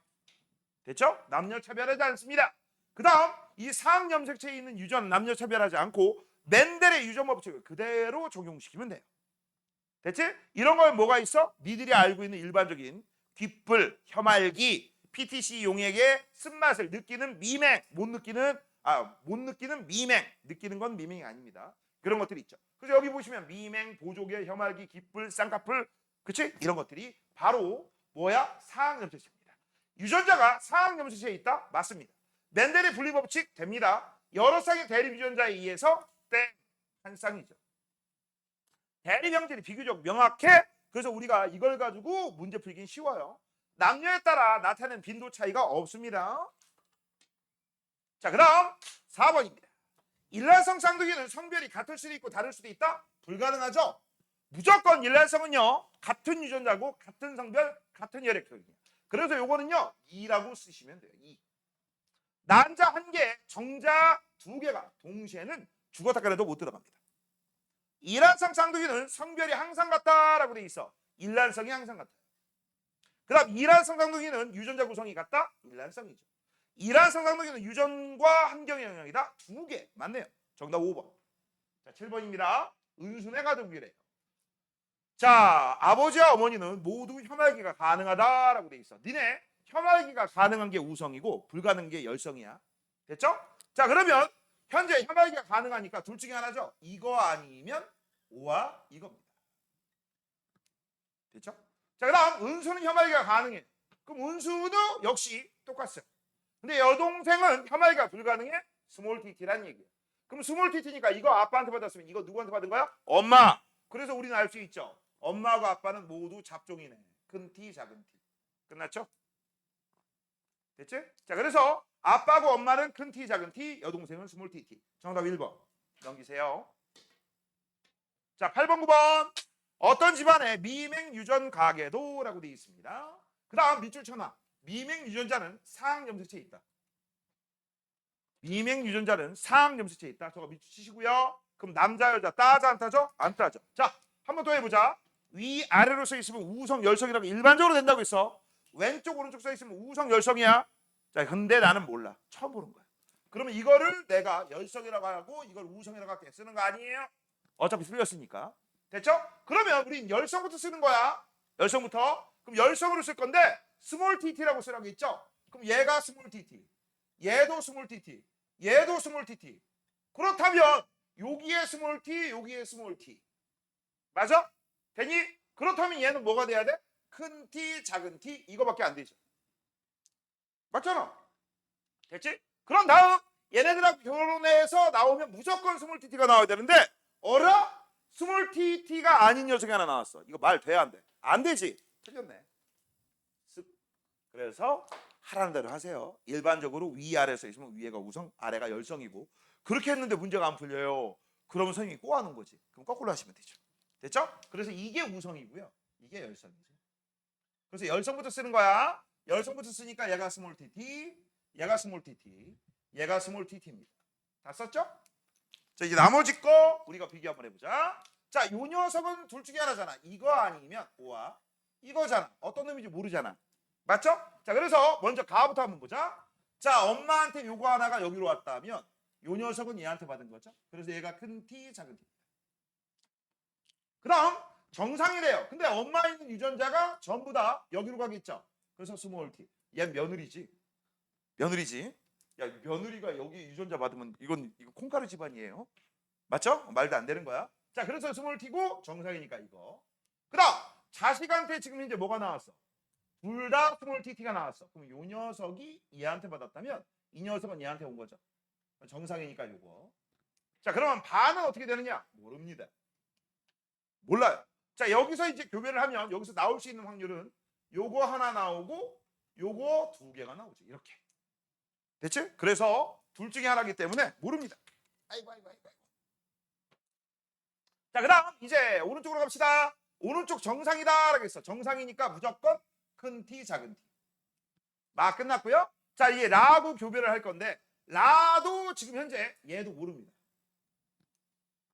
됐죠? 남녀 차별하지 않습니다. 그다음 이 상하 염색체에 있는 유전 남녀 차별하지 않고 멘델의 유전 법칙을 그대로 적용시키면 돼요. 됐지? 이런 걸 뭐가 있어? 니들이 알고 있는 일반적인 귓불, 혀말기, PTC 용액의 쓴맛을 느끼는 미맹, 못 느끼는 미맹, 느끼는 건 미맹이 아닙니다. 그런 것들이 있죠. 그래서 여기 보시면 미맹, 보조개, 혀말기, 귓불, 쌍꺼풀, 그치? 이런 것들이 바로 뭐야? 상하염색체입니다. 유전자가 상하염색체에 있다? 맞습니다. 멘델의 분리 법칙 됩니다. 여러 쌍의 대립 유전자에 의해서 땡, 한 쌍이죠. 대립 형질이 비교적 명확해. 그래서 우리가 이걸 가지고 문제 풀기는 쉬워요. 남녀에 따라 나타내는 빈도 차이가 없습니다. 자, 그다음 4번입니다. 일란성 쌍둥이는 성별이 같을 수도 있고 다를 수도 있다? 불가능하죠. 무조건 일란성은요 같은 유전자고 같은 성별 같은 혈액형이에요. 그래서 요거는요 2라고 쓰시면 돼요. 2. 난자 1개, 정자 2개가 동시에는 죽었다 그래도 못 들어갑니다. 일란성 쌍둥이는 성별이 항상 같다라고 돼 있어. 일란성이 항상 같아요. 그다음 이란성 쌍둥이는 유전자 구성이 같다? 일란성이죠. 이란성 쌍둥이는 유전과 환경의 영향이다? 2개. 맞네요. 정답 5번. 자, 7번입니다. 은순의 가족이래요. 자, 아버지와 어머니는 모두 혀말기가 가능하다라고 돼 있어. 니네 혀말기가 가능한 게 우성이고 불가능한 게 열성이야. 됐죠? 자, 그러면 현재 혀말기가 가능하니까 둘 중에 하나죠. 이거 아니면 O와 이겁니다. 됐죠? 자, 그다음 은수는 혀말기가 가능해. 그럼 은수도 역시 똑같아요. 근데 여동생은 혀말기가 불가능해? 스몰 tt란 얘기예요. 그럼 스몰 tt니까 이거 아빠한테 받았으면 이거 누구한테 받은 거야? 엄마. 그래서 우리는 알 수 있죠. 엄마하고 아빠는 모두 잡종이네. 큰 t, 작은 t. 끝났죠? 됐지? 자, 그래서 아빠하고 엄마는 큰 t, 작은 t, 여동생은 스몰 tt. 정답 1번. 넘기세요. 자, 8번, 9번. 어떤 집안에 미맹 유전 가계도라고 되어 있습니다. 그 다음 밑줄 쳐놔. 미맹 유전자는 상하 염색체에 있다. 미맹 유전자는 상하 염색체에 있다. 저거 밑줄 치시고요. 그럼 남자 여자 따져 안 따져? 안 따져. 자, 한 번 더 해보자. 위아래로 써 있으면 우성 열성이라고 일반적으로 된다고 했어. 왼쪽 오른쪽 써 있으면 우성 열성이야. 자, 근데 나는 몰라. 처음 보는 거야. 그러면 이거를 내가 열성이라고 하고 이걸 우성이라고 할게 쓰는 거 아니에요? 어차피 틀렸으니까. 됐죠? 그러면 우린 열성부터 쓰는 거야. 열성부터. 그럼 열성으로 쓸 건데 스몰 tt라고 쓰라고 했죠? 그럼 얘가 스몰 tt. 얘도 스몰 tt. 얘도 스몰 tt. 그렇다면 여기에 스몰 t, 여기에 스몰 t. 맞아? 되니? 그렇다면 얘는 뭐가 돼야 돼? 큰 t, 작은 t 이거밖에 안 되죠. 맞잖아. 됐지? 그럼 다음 얘네들하고 결혼해서 나오면 무조건 스몰 tt가 나와야 되는데 어라? 스몰 tt가 아닌 녀석이 하나 나왔어. 이거 말 돼 안 돼? 안 되지. 틀렸네. 쓱. 그래서 하라는 대로 하세요. 일반적으로 위아래 써 있으면 위에가 우성, 아래가 열성이고 그렇게 했는데 문제가 안 풀려요. 그러면 선생님이 꼬아놓은 거지. 그럼 거꾸로 하시면 되죠. 됐죠? 그래서 이게 우성이고요. 이게 열성이죠. 그래서 열성부터 쓰는 거야. 열성부터 쓰니까 얘가 스몰 tt, 얘가 스몰 tt, 얘가 스몰 tt입니다. 다 썼죠? 자, 이제 나머지 거 우리가 비교 한번 해보자. 자, 요 녀석은 둘 중에 하나잖아. 이거 아니면 오와 이거잖아. 어떤 놈인지 모르잖아. 맞죠? 자, 그래서 먼저 가부터 한번 보자. 자, 엄마한테 요거 하나가 여기로 왔다면 요 녀석은 얘한테 받은 거죠. 그래서 얘가 큰 T, 작은 T. 그럼 정상이래요. 근데 엄마 있는 유전자가 전부 다 여기로 가겠죠. 그래서 스몰 T. 얘 며느리지. 며느리지. 야, 며느리가 여기 유전자 받으면 이거 콩가루 집안이에요. 맞죠? 말도 안 되는 거야. 자, 그래서 스몰 T고 정상이니까 이거. 그다음 자식한테 지금 이제 뭐가 나왔어? 둘 다 스몰 TT가 나왔어. 그럼 요 녀석이 얘한테 받았다면 이 녀석은 얘한테 온 거죠. 정상이니까 요거. 자, 그러면 반은 어떻게 되느냐? 모릅니다. 몰라요. 자, 여기서 이제 교배를 하면 여기서 나올 수 있는 확률은 요거 하나 나오고 요거 두 개가 나오죠. 이렇게. 됐지? 그래서 둘 중에 하나이기 때문에 모릅니다. 아이고. 자, 그다음 이제 오른쪽으로 갑시다. 오른쪽 정상이다라고 했어. 정상이니까 무조건 큰 T, 작은 T. 막 끝났고요. 자, 이제 라고 교배를 할 건데 라도 지금 현재 얘도 모릅니다.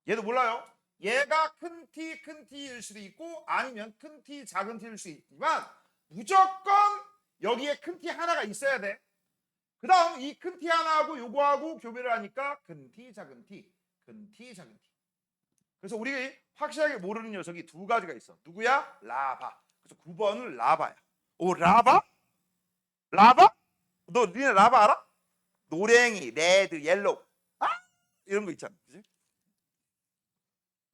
얘도 몰라요. 얘가 큰 T일 수도 있고 아니면 큰 T, 작은 T일 수 있지만 무조건 여기에 큰 T 하나가 있어야 돼. 그 다음 이 큰 T 하나하고 요거하고 교배를 하니까 큰 T, 작은 T, 큰 T, 작은 T. 그래서 우리 확실하게 모르는 녀석이 두 가지가 있어. 누구야? 라바. 그래서 9번은 라바야. 오, 라바? 라바? 너 니네 라바 알아? 노랭이, 레드, 옐로우. 아? 이런 거 있잖아. 그지?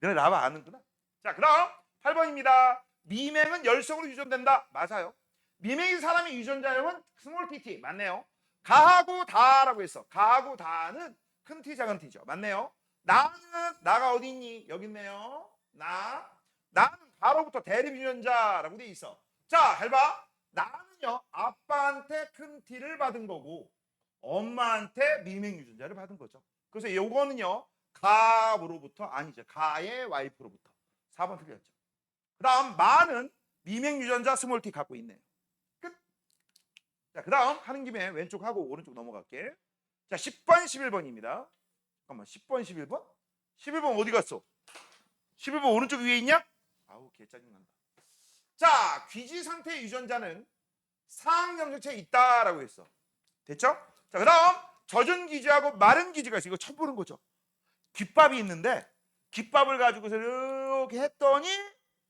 너네 라바 아는구나. 자, 그럼 8번입니다. 미맹은 열성으로 유전된다. 맞아요. 미맹인 사람의 유전자형은 스몰 TT. 맞네요. 가하고 다라고 했어. 가하고 다는 큰 T, 작은 T죠. 맞네요. 나가 어디 있니? 여기 있네요. 나는 가로부터 대립 유전자라고 돼 있어. 자, 잘 봐. 나는요 아빠한테 큰 T를 받은 거고 엄마한테 미맹 유전자를 받은 거죠. 그래서 요거는요 가로부터 아니죠. 가의 와이프로부터. 4번 틀렸죠. 그 다음 마는 미맹 유전자 스몰 T 갖고 있네요. 끝. 자, 그 다음 하는 김에 왼쪽 하고 오른쪽 넘어갈게. 자, 10번 11번입니다. 잠깐만, 10번 11번? 11번 어디 갔어? 11번 오른쪽 위에 있냐? 아우, 개 짜증난다. 자, 귀지 상태의 유전자는 상형정체에 있다라고 했어. 됐죠? 자, 그 다음 젖은 귀지하고 마른 귀지가 있어. 이거 처음 보는 거죠. 귓밥이 있는데 귓밥을 가지고서 이렇게 했더니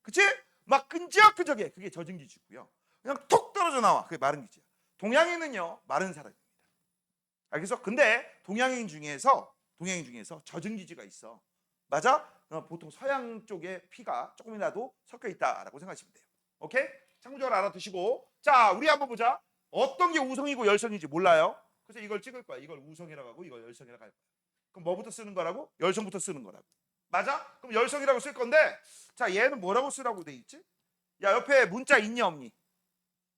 그치? 막 끈적끈적해. 그게 젖은 귀지고요. 그냥 톡 떨어져 나와. 그게 마른 귀지야. 동양인은요 마른 사람입니다. 알겠어? 근데 동양인 중에서 젖은 귀지가 있어. 맞아? 보통 서양 쪽에 피가 조금이라도 섞여 있다라고 생각하시면 돼요. 오케이? 참고적으로 알아두시고. 자, 우리 한번 보자. 어떤 게 우성이고 열성인지 몰라요. 그래서 이걸 찍을 거야. 이걸 우성이라고 하고 이걸 열성이라고 할 거야. 그럼 뭐부터 쓰는 거라고? 열성부터 쓰는 거라고. 맞아? 그럼 열성이라고 쓸 건데 자, 얘는 뭐라고 쓰라고 돼 있지? 야, 옆에 문자 있냐 없니?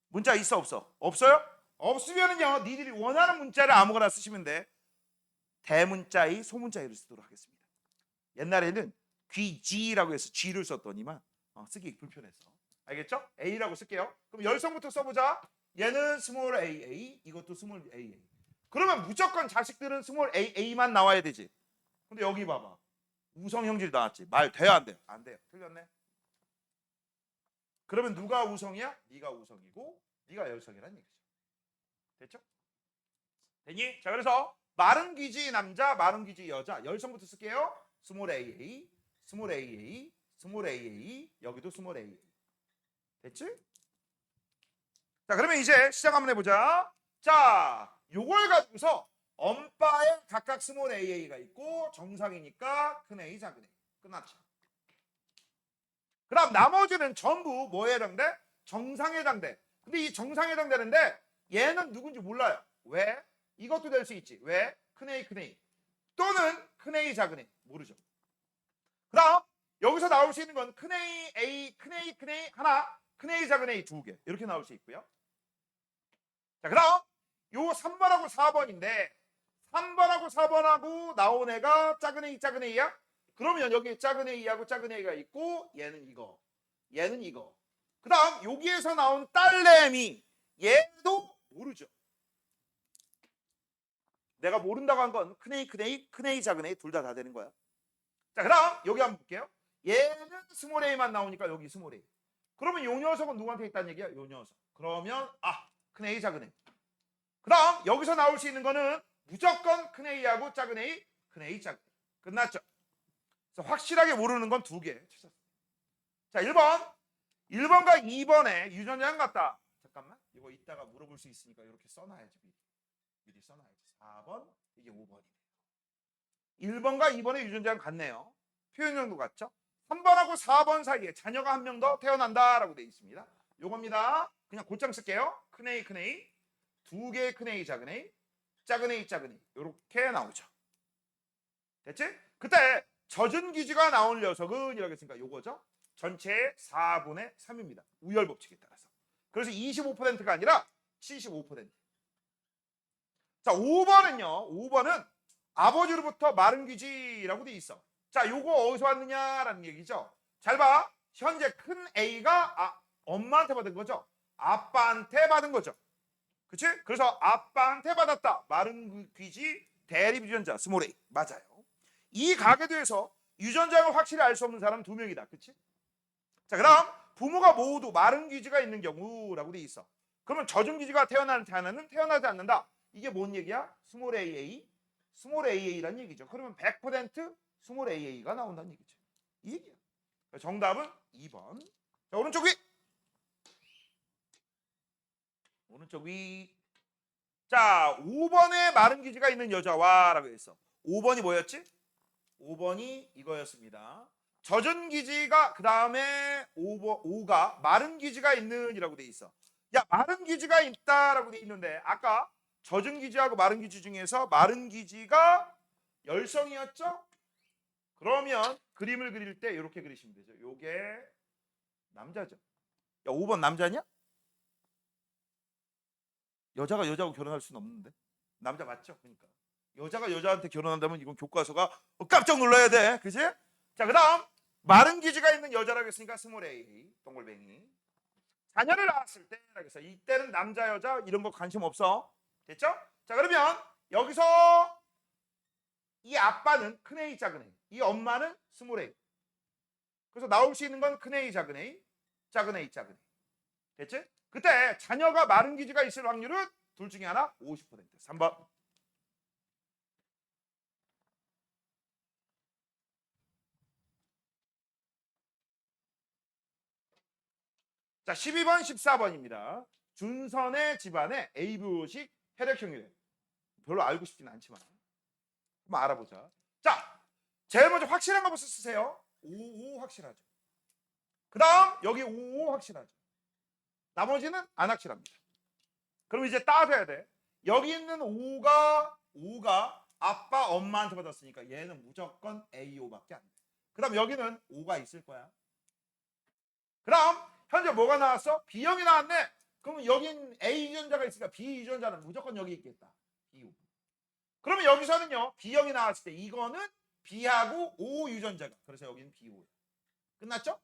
문자 있어 없어? 없어요? 없으면은요 니들이 원하는 문자를 아무거나 쓰시면 돼. 대문자의 소문자의를 쓰도록 하겠습니다. 옛날에는 귀지라고 해서 G를 썼더니만 쓰기 불편해서. 알겠죠? A라고 쓸게요. 그럼 열성부터 써보자. 얘는 스몰 AA, 이것도 스몰 AA. 그러면 무조건 자식들은 스몰 AA만 나와야 되지. 근데 여기 봐봐. 우성 형질이 나왔지. 말 돼요 안 돼요? 안 돼요. 틀렸네. 그러면 누가 우성이야? 네가 우성이고 네가 열성이란 얘기죠. 됐죠? 됐니? 자, 그래서 마른 귀지 남자, 마른 귀지 여자. 열성부터 쓸게요. 스몰 AA, 스몰 AA, 스몰 AA, 여기도 스몰 AA. 됐지? 자, 그러면 이제 시작 한번 해보자. 자, 요걸 가지고서 엄빠에 각각 스몰 AA가 있고 정상이니까 큰 A, 작은 A. 끝났죠. 그 다음 나머지는 전부 뭐에 해당돼? 정상에 해당돼. 근데 이 정상에 해당되는데 얘는 누군지 몰라요. 왜? 이것도 될 수 있지. 왜? 큰 A, 큰 A. 또는 큰 A, 작은 A. 모르죠. 그 다음 여기서 나올 수 있는 건 큰 A, A, 큰 A, 큰 A 하나, 큰 A, 작은 A 두 개. 이렇게 나올 수 있고요. 자, 그 다음 요 3번하고 4번인데 3번하고 4번하고 나온 애가 작은 A, 작은 A야? 그러면 여기 작은 A하고 작은 A가 있고 얘는 이거, 얘는 이거. 그 다음 여기에서 나온 딸내미 얘도 모르죠. 내가 모른다고 한 건 큰 A, 큰 A, 큰 A, 작은 A 둘 다 되는 거야. 자, 그다음 여기 한번 볼게요. 얘는 스몰 a만 나오니까 여기 스몰 a. 그러면 요 녀석은 누구한테 있다는 얘기야? 요 녀석. 그러면 큰 A, 작은 A. 그다음 여기서 나올 수 있는 거는 무조건 큰 A하고 작은 A, 큰 A, 작은 A. 끝났죠? 그래서 확실하게 모르는 건 두 개. 자, 1번과 2번에 유전자형 같다. 잠깐만. 이거 이따가 물어볼 수 있으니까 이렇게 써놔야지. 미리 써놔야지. 4번, 이게 5번이네. 1번과 2번의 유전자형 같네요. 표현형도 같죠? 3번하고 4번 사이에 자녀가 한 명 더 태어난다라고 되어 있습니다. 요겁니다. 그냥 곧장 쓸게요. 큰 A, 큰 A. 두 개의 큰 A, 작은 A. 작은 A, 작은 A. 요렇게 나오죠. 됐지? 그때 젖은 기지가 나온 녀석은 이라고 했으니까 요거죠. 전체의 4분의 3입니다. 우열 법칙에 따라서. 그래서 25%가 아니라 75%. 자, 5번은요. 5번은 아버지로부터 마른 귀지라고 돼 있어. 자, 요거 어디서 왔느냐라는 얘기죠. 잘 봐. 현재 큰 A가 엄마한테 받은 거죠. 아빠한테 받은 거죠. 그치? 그래서 아빠한테 받았다. 마른 귀지 대립 유전자 스몰 A. 맞아요. 이 가계도에서 유전자를 확실히 알 수 없는 사람 두 명이다. 그치? 자, 그다음 부모가 모두 마른 귀지가 있는 경우라고 돼 있어. 그러면 젖은 귀지가 태어나는지 않는 태어나지 않는다. 이게 뭔 얘기야? 스몰 AA, 스몰 AA라는 얘기죠. 그러면 100% 스몰 AA가 나온다는 얘기죠. 이 얘기야. 정답은 2번. 자, 오른쪽 위. 오른쪽 위. 자, 5번에 마른 귀지가 있는 여자와 라고 했어. 5번이 뭐였지? 5번이 이거였습니다. 젖은 기지가 그 다음에 5가 마른 기지가 있는 이라고 돼 있어. 야, 마른 기지가 있다라고 돼 있는데 아까 젖은 기지하고 마른 기지 중에서 마른 기지가 열성이었죠? 그러면 그림을 그릴 때 이렇게 그리시면 되죠. 요게 남자죠. 야, 5번 남자냐? 여자가 여자하고 결혼할 수는 없는데. 남자 맞죠? 그러니까. 여자가 여자한테 결혼한다면 이건 교과서가 깜짝 놀라야 돼. 그지? 자, 그 다음 마른 기지가 있는 여자라고 했으니까 스몰 A 동글뱅이. 자녀를 낳았을 때라고 해서 이때는 남자 여자 이런 거 관심 없어. 됐죠? 자, 그러면 여기서 이 아빠는 큰 A 작은 A, 이 엄마는 스몰 A. 그래서 나올 수 있는 건 큰 A 작은 A, 작은 A 작은 A. 됐지? 그때 자녀가 마른 기지가 있을 확률은 둘 중에 하나 50%. 3번. 자, 12번, 14번입니다. 준선의 집안의 A부식 혈액형이래. 별로 알고 싶진 않지만 한번 알아보자. 자, 제일 먼저 확실한 거 먼저 쓰세요. 55 확실하죠. 그 다음 여기 55 확실하죠. 나머지는 안 확실합니다. 그럼 이제 따져야 돼. 여기 있는 5가 아빠 엄마한테 받았으니까 얘는 무조건 A5밖에 안 돼. 그 다음 여기는 5가 있을 거야. 그 다음 현재 뭐가 나왔어? B형이 나왔네. 그러면 여긴 A 유전자가 있으니까 B 유전자는 무조건 여기 있겠다. B5. 그러면 여기서는요. B형이 나왔을 때 이거는 B하고 O 유전자가. 그래서 여기는 B5. 끝났죠?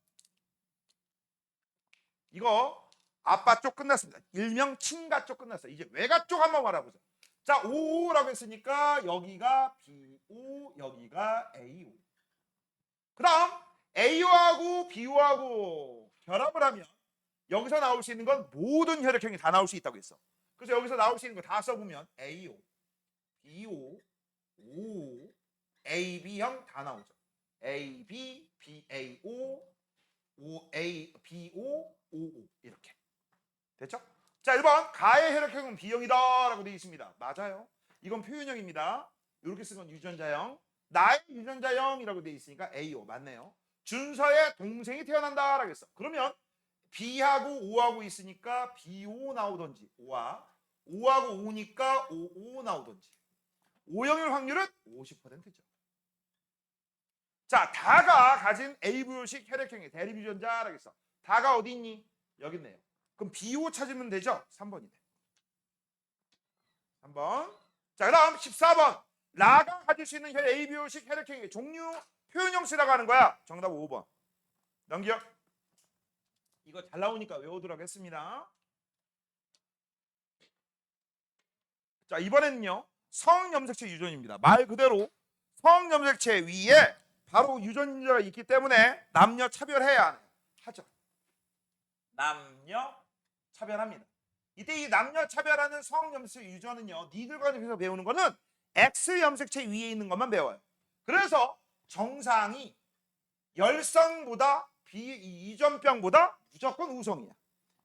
이거 아빠 쪽 끝났습니다. 일명 친가 쪽 끝났어요. 이제 외가 쪽 한번 알아보자. 자, 5라고 했으니까 여기가 B5, 여기가 A5. 그 다음 A하고 B하고 결합을 하면 여기서 나올 수 있는 건 모든 혈액형이 다 나올 수 있다고 했어. 그래서 여기서 나올 수 있는 거 다 써보면 A5, B5, O, AB형 다 나오죠. AB, BAO, OA, BO, OO 이렇게. 됐죠? 자, 1번 가의 혈액형은 B형이다 라고 되어 있습니다. 맞아요. 이건 표현형입니다. 이렇게 쓴 건 유전자형. 나의 유전자형이라고 되어 있으니까 AO 맞네요. 준서의 동생이 태어난다 라고 했어. 그러면 B하고 O하고 있으니까 BO 나오던지 O하고 O니까 OO 나오던지 O형일 확률은 50%죠. 자, 다가 가진 A부식 혈액형의 대립 유전자라고 했어. 다가 어디 있니? 여기 있네요. 그럼 B5 찾으면 되죠? 3번이네. 3번. 자, 그 다음 14번. 라가 가질 수 있는 A부식 혈액형의 종류 표현형 쓰라고 하는 거야. 정답 5번. 넘겨. 이거 잘 나오니까 외우도록 하겠습니다. 자, 이번에는요. 성염색체 유전입니다. 말 그대로 성염색체 위에 바로 유전자가 있기 때문에 남녀 차별해야 하네요. 하죠. 남녀 차별합니다. 이때 이 남녀 차별하는 성염색체 유전은요, 니들 과정에서 배우는 거는 X 염색체 위에 있는 것만 배워요. 그래서 정상이 열성보다 이전병보다 무조건 우성이야.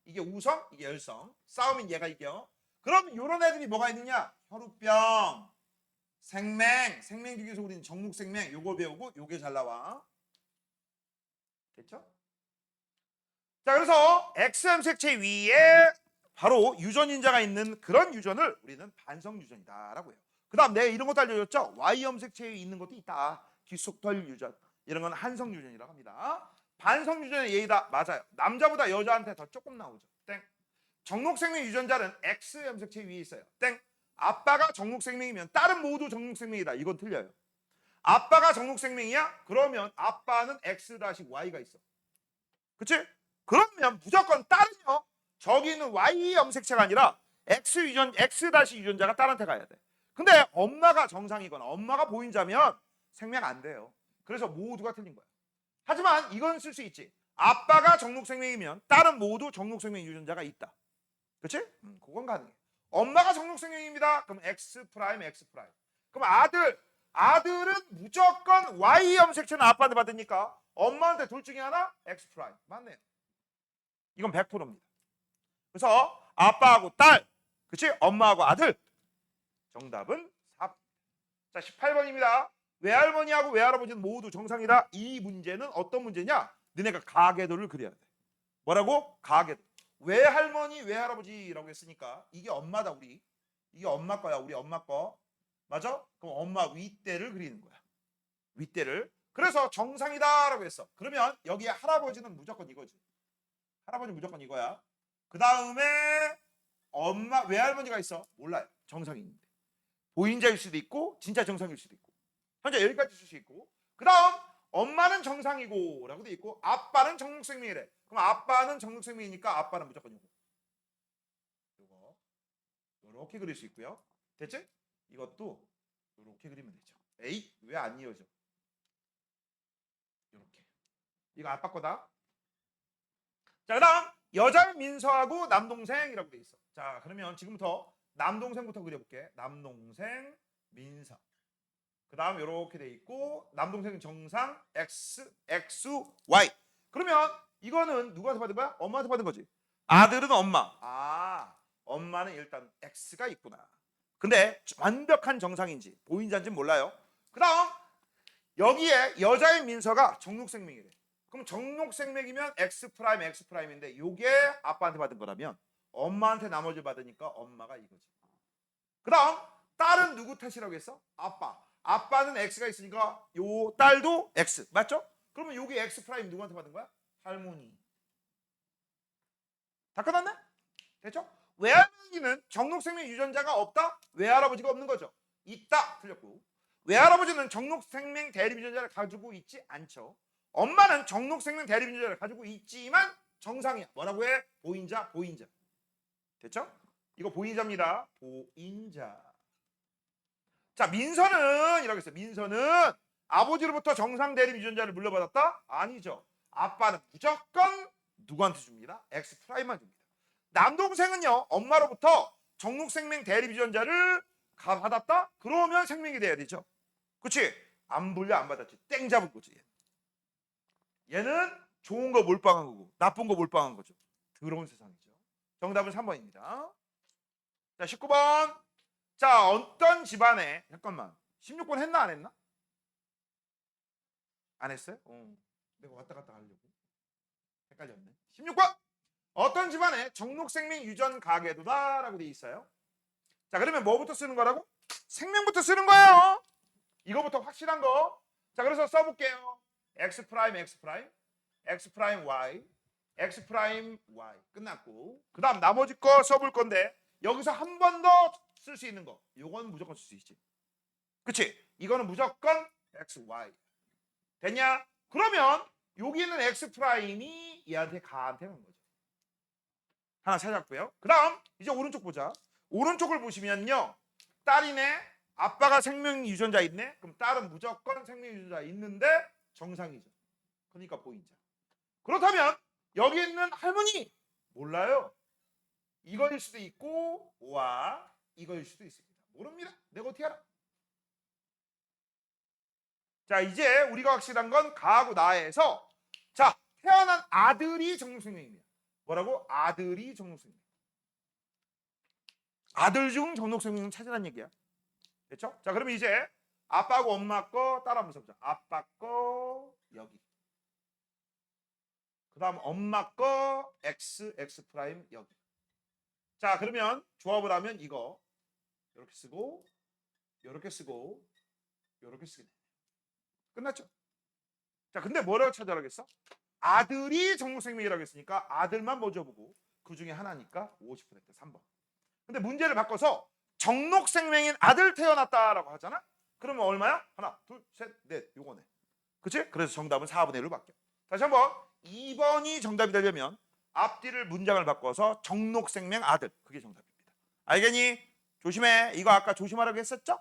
이게 우성, 이게 열성. 싸우면 얘가 이겨. 그럼 이런 애들이 뭐가 있느냐? 혈우병, 생맹 중에서 우리는 정목생맹 요걸 배우고 요게 잘 나와. 됐죠? 자, 그래서 X염색체 위에 바로 유전인자가 있는 그런 유전을 우리는 반성유전이다라고 해요. 그 다음 내가 이런 것도 알려줬죠? Y염색체에 있는 것도 있다. 뒷속털 유전. 이런 건 한성유전이라고 합니다. 반성유전의 예이다. 맞아요. 남자보다 여자한테 더 조금 나오죠. 땡. 정록생명 유전자는 X염색체 위에 있어요. 땡. 아빠가 정록생명이면 딸은 모두 정록생명이다. 이건 틀려요. 아빠가 정록생명이야? 그러면 아빠는 X-Y가 있어. 그치? 그러면 무조건 딸은요, 저기 있는 Y 염색체가 아니라 X-유전자가 딸한테 가야 돼. 근데 엄마가 정상이거나 엄마가 보인자면 생명 안 돼요. 그래서 모두가 틀린 거야. 하지만 이건 쓸 수 있지. 아빠가 정록생명이면 딸은 모두 정록생명 유전자가 있다. 그치? 그건 가능해. 엄마가 정록생명입니다. 그럼 X'. 그럼 아들은 무조건 Y 염색체는 아빠한테 받으니까 엄마한테 둘 중에 하나 X'. 맞네요. 이건 100%입니다. 그래서 아빠하고 딸, 그치? 엄마하고 아들. 정답은 4. 자, 18번입니다. 외할머니하고 외할아버지는 모두 정상이다. 이 문제는 어떤 문제냐? 너네가 가계도를 그려야 돼. 뭐라고? 가계도. 외할머니, 외할아버지라고 했으니까 이게 엄마다 우리. 이게 엄마 거야. 우리 엄마 거. 맞아? 그럼 엄마 윗대를 그리는 거야. 윗대를. 그래서 정상이다라고 했어. 그러면 여기에 할아버지는 무조건 이거지. 할아버지는 무조건 이거야. 그 다음에 엄마, 외할머니가 있어. 몰라요. 정상인데. 보인자일 수도 있고 진짜 정상일 수도 있고. 현재 여기까지 쓸 수 있고. 그 다음 엄마는 정상이고 라고 돼 있고 아빠는 정록생명이래. 그럼 아빠는 정록생명이니까 아빠는 무조건 이거. 이거 이렇게 그릴 수 있고요. 됐지? 이것도 이렇게 그리면 되죠. 에이, 왜 안 이어져? 이렇게. 이거 아빠 거다. 자, 그 다음 여자 민서하고 남동생이라고 돼 있어. 자, 그러면 지금부터 남동생부터 그려볼게. 남동생 민서. 그 다음 이렇게 돼 있고 남동생 정상 X, Y. 그러면 이거는 누구한테 받은 거야? 엄마한테 받은 거지. 아들은 엄마. 아, 엄마는 일단 X가 있구나. 근데 완벽한 정상인지 보인자인지 몰라요. 그 다음 여기에 여자의 민서가 정록생명이래. 그럼 정록생명이면 X'인데 요게 아빠한테 받은 거라면 엄마한테 나머지 받으니까 엄마가 이거지. 그 다음 딸은 누구 탓이라고 했어? 아빠. 아빠는 X가 있으니까 요 딸도 X. 맞죠? 그러면 요게 X' 누구한테 받은 거야? 할머니. 다 끝났네? 됐죠? 외할머니는 정록생명 유전자가 없다? 외할아버지가 없는 거죠. 있다. 틀렸고. 외할아버지는 정록생명 대립 유전자를 가지고 있지 않죠. 엄마는 정록생명 대립 유전자를 가지고 있지만 정상이야. 뭐라고 해? 보인자. 됐죠? 이거 보인자입니다. 보인자. 자, 민서는 이라고 했어요. 민서는 아버지로부터 정상 대립 유전자를 물려받았다? 아니죠. 아빠는 무조건 누구한테 줍니다? X'만 줍니다. 남동생은요, 엄마로부터 정록생명 대립 유전자를 받았다? 그러면 생명이 돼야 되죠. 그치? 안 불려 안 받았지. 땡 잡은 거지. 얘는 좋은 거 몰빵한 거고 나쁜 거 몰빵한 거죠. 더러운 세상이죠. 정답은 3번입니다. 자, 19번. 자, 어떤 집안에 잠깐만 16번 했나 안 했나? 안 했어요? 내가 왔다 갔다 하려고 헷갈렸네. 16번. 어떤 집안에 정록생명 유전 가계도다 라고 돼 있어요. 자, 그러면 뭐부터 쓰는 거라고? 생명부터 쓰는 거예요. 이거부터 확실한 거. 자, 그래서 써볼게요. X', Y, X', 끝났고 그 다음 나머지 거 써볼 건데 여기서 한 번 더 쓸 수 있는 거 요건 무조건 쓸 수 있지. 그치? 이거는 무조건 X, Y. 됐냐? 그러면 여기는 X'이 얘한테 가한테 간 거죠. 하나 찾았고요. 그 다음 이제 오른쪽 보자. 오른쪽을 보시면요, 딸이네, 아빠가 생명 유전자 있네? 그럼 딸은 무조건 생명 유전자 있는데 정상이죠. 그러니까 보인자. 그렇다면 여기 있는 할머니 몰라요. 이거일 수도 있고 와 이거일 수도 있습니다. 모릅니다. 내가 어떻게 알아? 자 이제 우리가 확실한 건 가하고 나에서 자 태어난 아들이 정록생명입니다. 뭐라고? 아들이 정록생명. 아들 중 정록생명을 찾으란 얘기야. 됐죠? 자 그러면 이제 아빠하고 엄마 거 따라 한번 써보자. 아빠 거 여기. 그 다음 엄마 거 x, x 프라임 여기. 자 그러면 조합을 하면 이거 이렇게 쓰고 이렇게 쓰고 이렇게 쓰게 돼. 끝났죠? 자 근데 뭐라고 찾아라고 했어? 아들이 정록생명이라고 했으니까 아들만 먼저 보고 그 중에 하나니까 50% 3번. 근데 문제를 바꿔서 정록생명인 아들 태어났다라고 하잖아? 그러면 얼마야? 하나, 둘, 셋, 넷 요거네. 그치? 그래서 정답은 4분의 1로 바뀌어. 다시 한번 2번이 정답이 되려면 앞뒤를 문장을 바꿔서 정록생명 아들 그게 정답입니다. 알겠니? 조심해. 이거 아까 조심하라고 했었죠?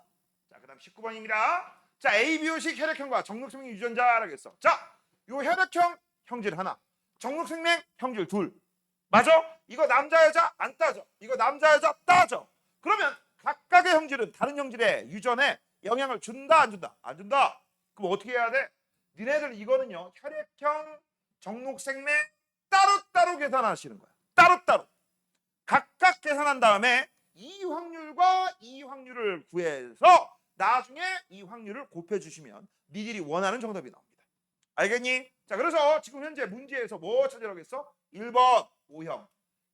자, 그 다음 19번입니다. 자, ABO식 혈액형과 정록생명 유전자라고 했어. 자, 요 혈액형 형질 하나, 정록생명 형질 둘. 맞아? 이거 남자 여자 안 따져. 이거 남자 여자 따져. 그러면 각각의 형질은 다른 형질의 유전에 영향을 준다 안 준다? 안 준다. 그럼 어떻게 해야 돼? 니네들 이거는요 혈액형 정록생명 따로따로 계산하시는 거야. 따로따로 각각 계산한 다음에 이 확률과 이 확률을 구해서 나중에 이 확률을 곱해주시면 니들이 원하는 정답이 나옵니다. 알겠니? 자 그래서 지금 현재 문제에서 뭐 찾으라고 했어? 1번 O형,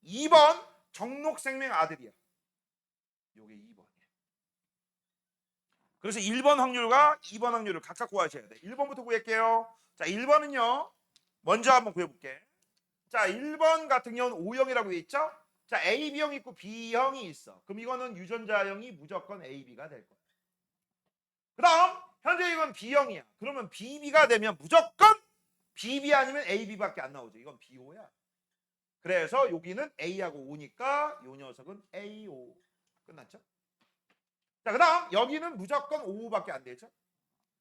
2번 정록생명 아들이야. 요게 2번이야. 그래서 1번 확률과 2번 확률을 각각 구하셔야 돼. 1번부터 구할게요. 자 1번은요 먼저 한번 구해볼게. 자 1번 같은 경우는 O형이라고 돼 있죠? 자 AB형 있고 B형이 있어. 그럼 이거는 유전자형이 무조건 AB가 될 거야. 그 다음 현재 이건 B형이야. 그러면 BB가 되면 무조건 BB 아니면 AB밖에 안 나오죠. 이건 BO야. 그래서 여기는 A하고 O니까 이 녀석은 AO. 끝났죠? 자, 그 다음 여기는 무조건 O밖에 안 되죠?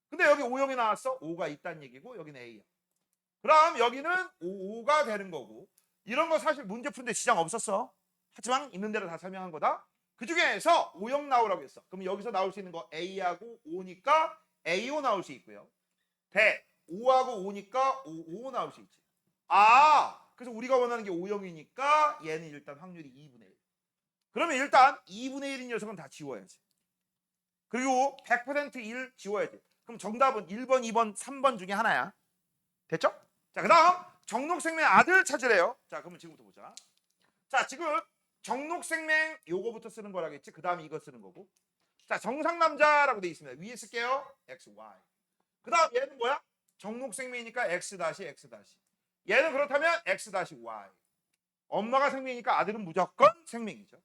근데 여기 O형이 나왔어. O가 있다는 얘기고 여기는 A야. 그럼 여기는 O가 되는 거고 이런 거 사실 문제 푸는데 지장 없었어. 하지만 있는 대로 다 설명한 거다. 그 중에서 O형 나오라고 했어. 그럼 여기서 나올 수 있는 거 A하고 O니까 AO 나올 수 있고요. 대 O하고 O니까 OO 나올 수 있지. 아 그래서 우리가 원하는 게 O형이니까 얘는 일단 확률이 2분의 1. 그러면 일단 2분의 1인 녀석은 다 지워야지. 그리고 100%일 지워야지. 그럼 정답은 1번, 2번, 3번 중에 하나야. 됐죠? 자, 그 다음 정록생명 아들 찾으래요. 자, 그러면 지금부터 보자. 자, 지금 정록생명 요거부터 쓰는 거라겠지. 그 다음에 이거 쓰는 거고. 자, 정상남자라고 돼 있습니다. 위에 쓸게요. X, Y. 그 다음 얘는 뭐야? 정록생명이니까 X 다시 X 다시. 얘는 그렇다면 X 다시 Y. 엄마가 생명이니까 아들은 무조건 생명이죠.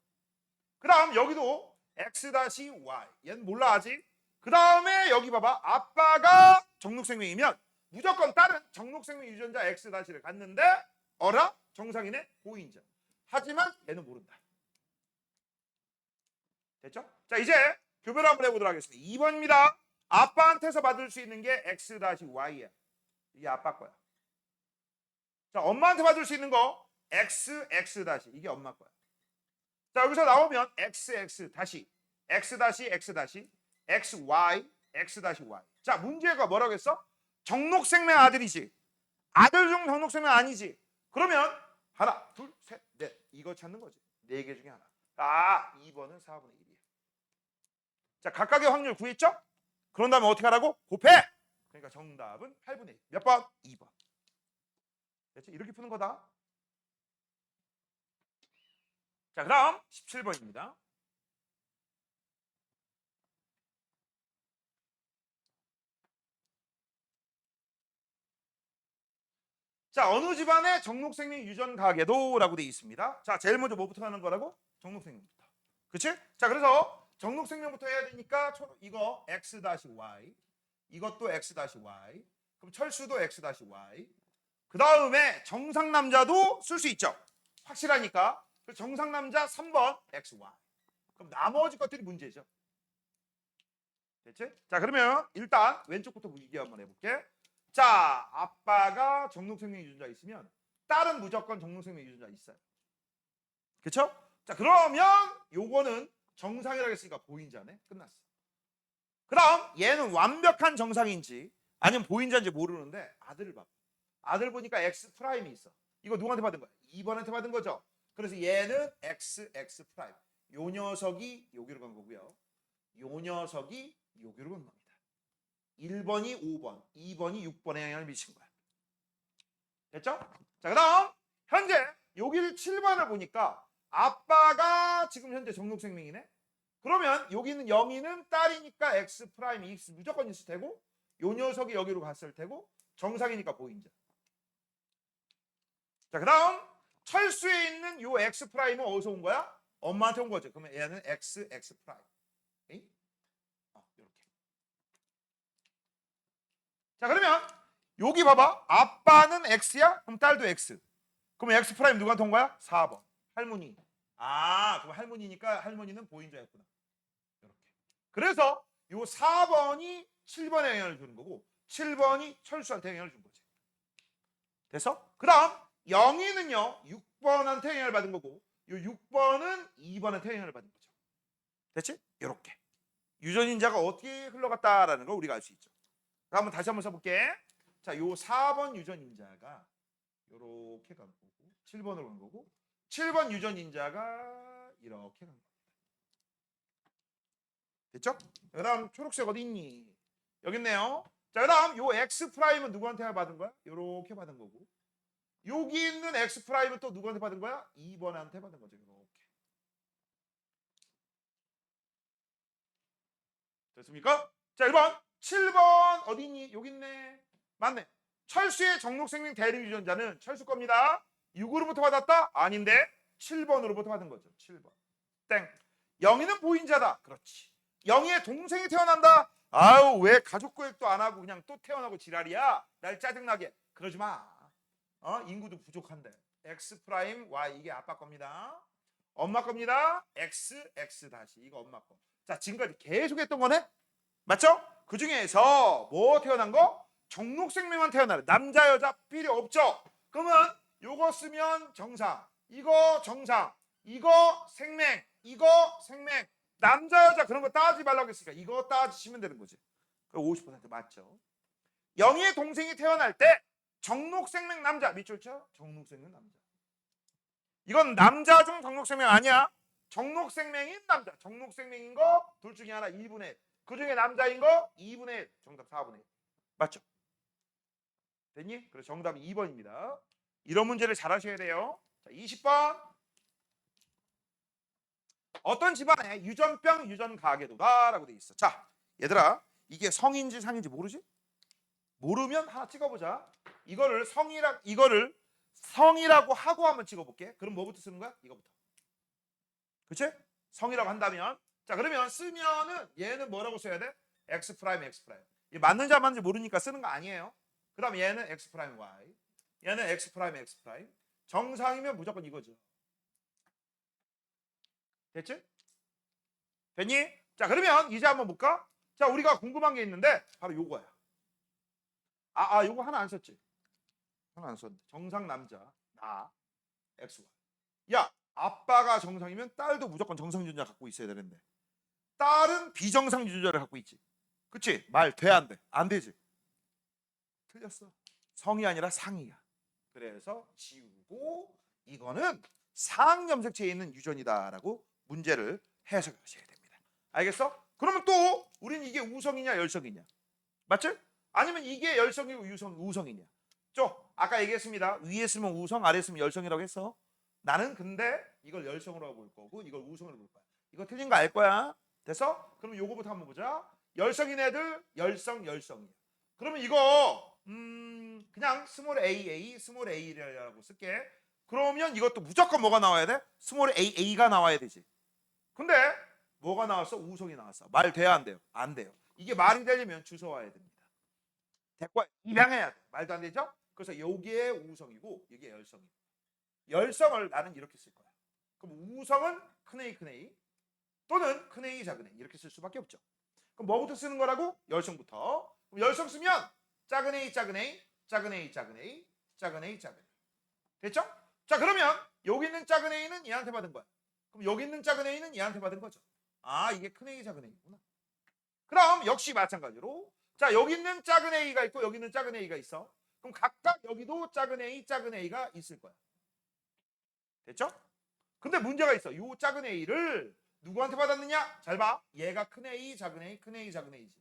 그 다음 여기도 X 다시 Y. 얘는 몰라 아직. 그 다음에 여기 봐봐. 아빠가 정록생명이면 무조건 딸은 정록생명 유전자 X 다시를 갖는데 어라? 정상이네? 보인자. 하지만 얘는 모른다. 됐죠? 자 이제 교배를 한번 해보도록 하겠습니다. 2번입니다. 아빠한테서 받을 수 있는 게 X 다시 Y야. 이게 아빠 거야. 자 엄마한테 받을 수 있는 거 X, X 다시. 이게 엄마 거야. 자 여기서 나오면 X, X 다시 X 다시 X 다시 X, Y, X 다시 Y. 자 문제가 뭐라고 했어? 정록생명 아들이지. 아들 중 정록생명 아니지. 그러면 하나, 둘, 셋, 넷. 이거 찾는 거지. 4개 중에 하나. 아 2번은 4분의 1이야. 자 각각의 확률 구했죠? 그런 다음에 어떻게 하라고? 곱해. 그러니까 정답은 8분의 1. 몇 번? 2번. 됐지? 이렇게 푸는 거다. 자, 그 다음 17번입니다. 자, 어느 집안의 정록생명 유전 가계도라고 되어 있습니다. 자, 제일 먼저 뭐부터 하는 거라고? 정록생명부터. 그치? 자, 그래서 정록생명부터 해야 되니까 이거 X-Y, 이것도 X-Y, 그럼 철수도 X-Y. 그 다음에 정상남자도 쓸 수 있죠. 확실하니까. 정상남자 3번 XY. 그럼 나머지 것들이 문제죠. 됐지? 자, 그러면 일단 왼쪽부터 얘기 한번 해볼게. 자, 아빠가 정록생명 유전자 있으면 딸은 무조건 정록생명 유전자 있어요. 그쵸? 자, 그러면 요거는 정상이라고 했으니까 보인자네. 끝났어. 그럼 얘는 완벽한 정상인지 아니면 보인자인지 모르는데 아들을 봐. 아들 보니까 X 프라임이 있어. 이거 누구한테 받은 거야? 2번한테 받은 거죠. 그래서 얘는 X 프라임. 요 녀석이 여기로 간 거고요. 요 녀석이 여기로 간 겁니다. 1번이 5번, 2번이 6번에 영향을 미친 거야. 됐죠? 자, 그다음 현재 여기를 7번을 보니까 아빠가 지금 현재 정록생명이네. 그러면 여기는 0이는 딸이니까 X 프라임이 X 무조건 있을 테고 요 녀석이 여기로 갔을 테고 정상이니까 보인자. 자, 그다음 철수에 있는 요 X 프라임은 어디서 온 거야? 엄마한테 온 거죠. 그러면 얘는 X 프라임. 이렇게. 자, 그러면 여기 봐봐. 아빠는 X야? 그럼 딸도 X. 그럼 X 프라임 누구한테 온 거야? 4번. 할머니. 아, 그럼 할머니니까 할머니는 보인자였구나. 이렇게. 그래서 요 4번이 7번에 영향을 주는 거고 7번이 철수한테 영향을 준 거지. 됐어? 그 다음 0이는요 6번한테 영향을 받은 거고 요 6번은 2번한테 영향을 받은 거죠. 됐지? 이렇게 유전인자가 어떻게 흘러갔다라는 걸 우리가 알 수 있죠. 한번 다시 한번 써볼게. 자, 요 4번 유전인자가 이렇게 간 거고 7번으로 간 거고 7번 유전인자가 이렇게 간 겁니다. 됐죠? 그 다음 초록색 어디 있니? 여기 있네요. 자, 그 다음 요 X 프라임은 누구한테 받은 거야? 이렇게 받은 거고 여기 있는 X 프라임은 또 누구한테 받은 거야? 2번한테 받은 거죠. 이렇게. 됐습니까? 자, 1번 7번 어디 있니? 여기 있네. 맞네. 철수의 정록생명 대립 유전자는 철수 겁니다. 6으로부터 받았다? 아닌데 7번으로부터 받은 거죠. 7번. 땡. 영희는 보인자다. 그렇지. 영희의 동생이 태어난다? 아유, 왜 가족 구획도 안 하고 그냥 또 태어나고 지랄이야? 날 짜증나게. 그러지 마. 인구도 부족한데. X 프라임 Y 이게 아빠 겁니다. 엄마 겁니다. X 다시 이거 엄마 거. 자, 지금까지 계속 했던 거네? 맞죠? 그 중에서 뭐 태어난 거? 정록생명만 태어나는 남자 여자 필요 없죠. 그러면 요거 쓰면 정상, 이거 정상, 이거 생명, 이거 생명. 남자 여자 그런 거 따지지 말라고 했으니까 이거 따지시면 되는 거지. 50% 맞죠. 영희의 동생이 태어날 때 정록생명 남자 밑줄 쳐. 정록생명 남자. 이건 남자 중 정록생명 아니야. 정록생명인 남자. 정록생명인 거 둘 중에 하나 2분의 1. 그 중에 남자인 거 2분의 1. 정답 4분의 1. 맞죠? 됐니? 그래서 정답이 2번입니다. 이런 문제를 잘 하셔야 돼요. 자, 20번. 어떤 집안에 유전병 유전가계도다라고 돼 있어. 자, 얘들아, 이게 성인지 상인지 모르지? 모르면 하나 찍어보자. 이거를 성이라고 하고 한번 찍어볼게. 그럼 뭐부터 쓰는 거야? 이거부터. 그치? 성이라고 한다면. 자, 그러면 쓰면은 얘는 뭐라고 써야 돼? X 프라임 X 프라임. 이 맞는지 안 맞는지 모르니까 쓰는 거 아니에요. 그 다음 얘는 X 프라임 Y. 얘는 X 프라임 X 프라임. 정상이면 무조건 이거죠. 됐지? 됐니? 자, 그러면 이제 한번 볼까? 자, 우리가 궁금한 게 있는데 바로 요거야. 요거 하나 안 썼지? 하나 안 썼네. 정상 남자 나 XY. 야, 아빠가 정상이면 딸도 무조건 정상 유전자 갖고 있어야 되는데 딸은 비정상 유전자를 갖고 있지. 그치? 말 돼 안 돼? 안 되지. 틀렸어. 성이 아니라 상이야. 그래서 지우고 이거는 상염색체에 있는 유전이다라고 문제를 해석하셔야 됩니다. 알겠어? 그러면 또 우리는 이게 우성이냐 열성이냐? 맞지? 아니면 이게 열성이고 우성이냐? 아까 얘기했습니다. 위에 쓰면 우성, 아래 쓰면 열성이라고 했어. 나는 근데 이걸 열성으로 볼 거고 이걸 우성으로 볼 거야. 이거 틀린 거 알 거야. 됐어? 그럼 요거부터 한번 보자. 열성인 애들 열성이야. 그러면 이거 그냥 스몰 a라고 쓸게. 그러면 이것도 무조건 뭐가 나와야 돼? 스몰 a가 나와야 되지. 근데 뭐가 나왔어? 우성이 나왔어. 말 돼야 안 돼요? 안 돼요. 이게 말이 되려면 주워 와야 됩니다. 대과 입양해야 돼. 말도 안 되죠? 그래서 여기에 우성이고 이게 열성이고. 열성을 나는 이렇게 쓸 거야. 그럼 우성은 큰 A 또는 큰 A 작은 A 이렇게 쓸 수밖에 없죠. 그럼 뭐부터 쓰는 거라고? 열성부터. 그럼 열성 쓰면 작은 a, 작은 a, 작은 a, 작은 a, 작은 a, 작은 a. 됐죠? 자, 그러면 여기 있는 작은 a는 얘한테 받은 거야. 그럼 여기 있는 작은 a는 얘한테 받은 거죠. 아, 이게 큰 a, 작은 a구나. 그럼 역시 마찬가지로 자, 여기 있는 작은 a가 있고 여기 있는 작은 a가 있어. 그럼 각각 여기도 작은 a, 작은 a가 있을 거야. 됐죠? 근데 문제가 있어. 요 작은 a를 누구한테 받았느냐? 잘 봐. 얘가 큰 a, 작은 a, 큰 a, 작은 a지.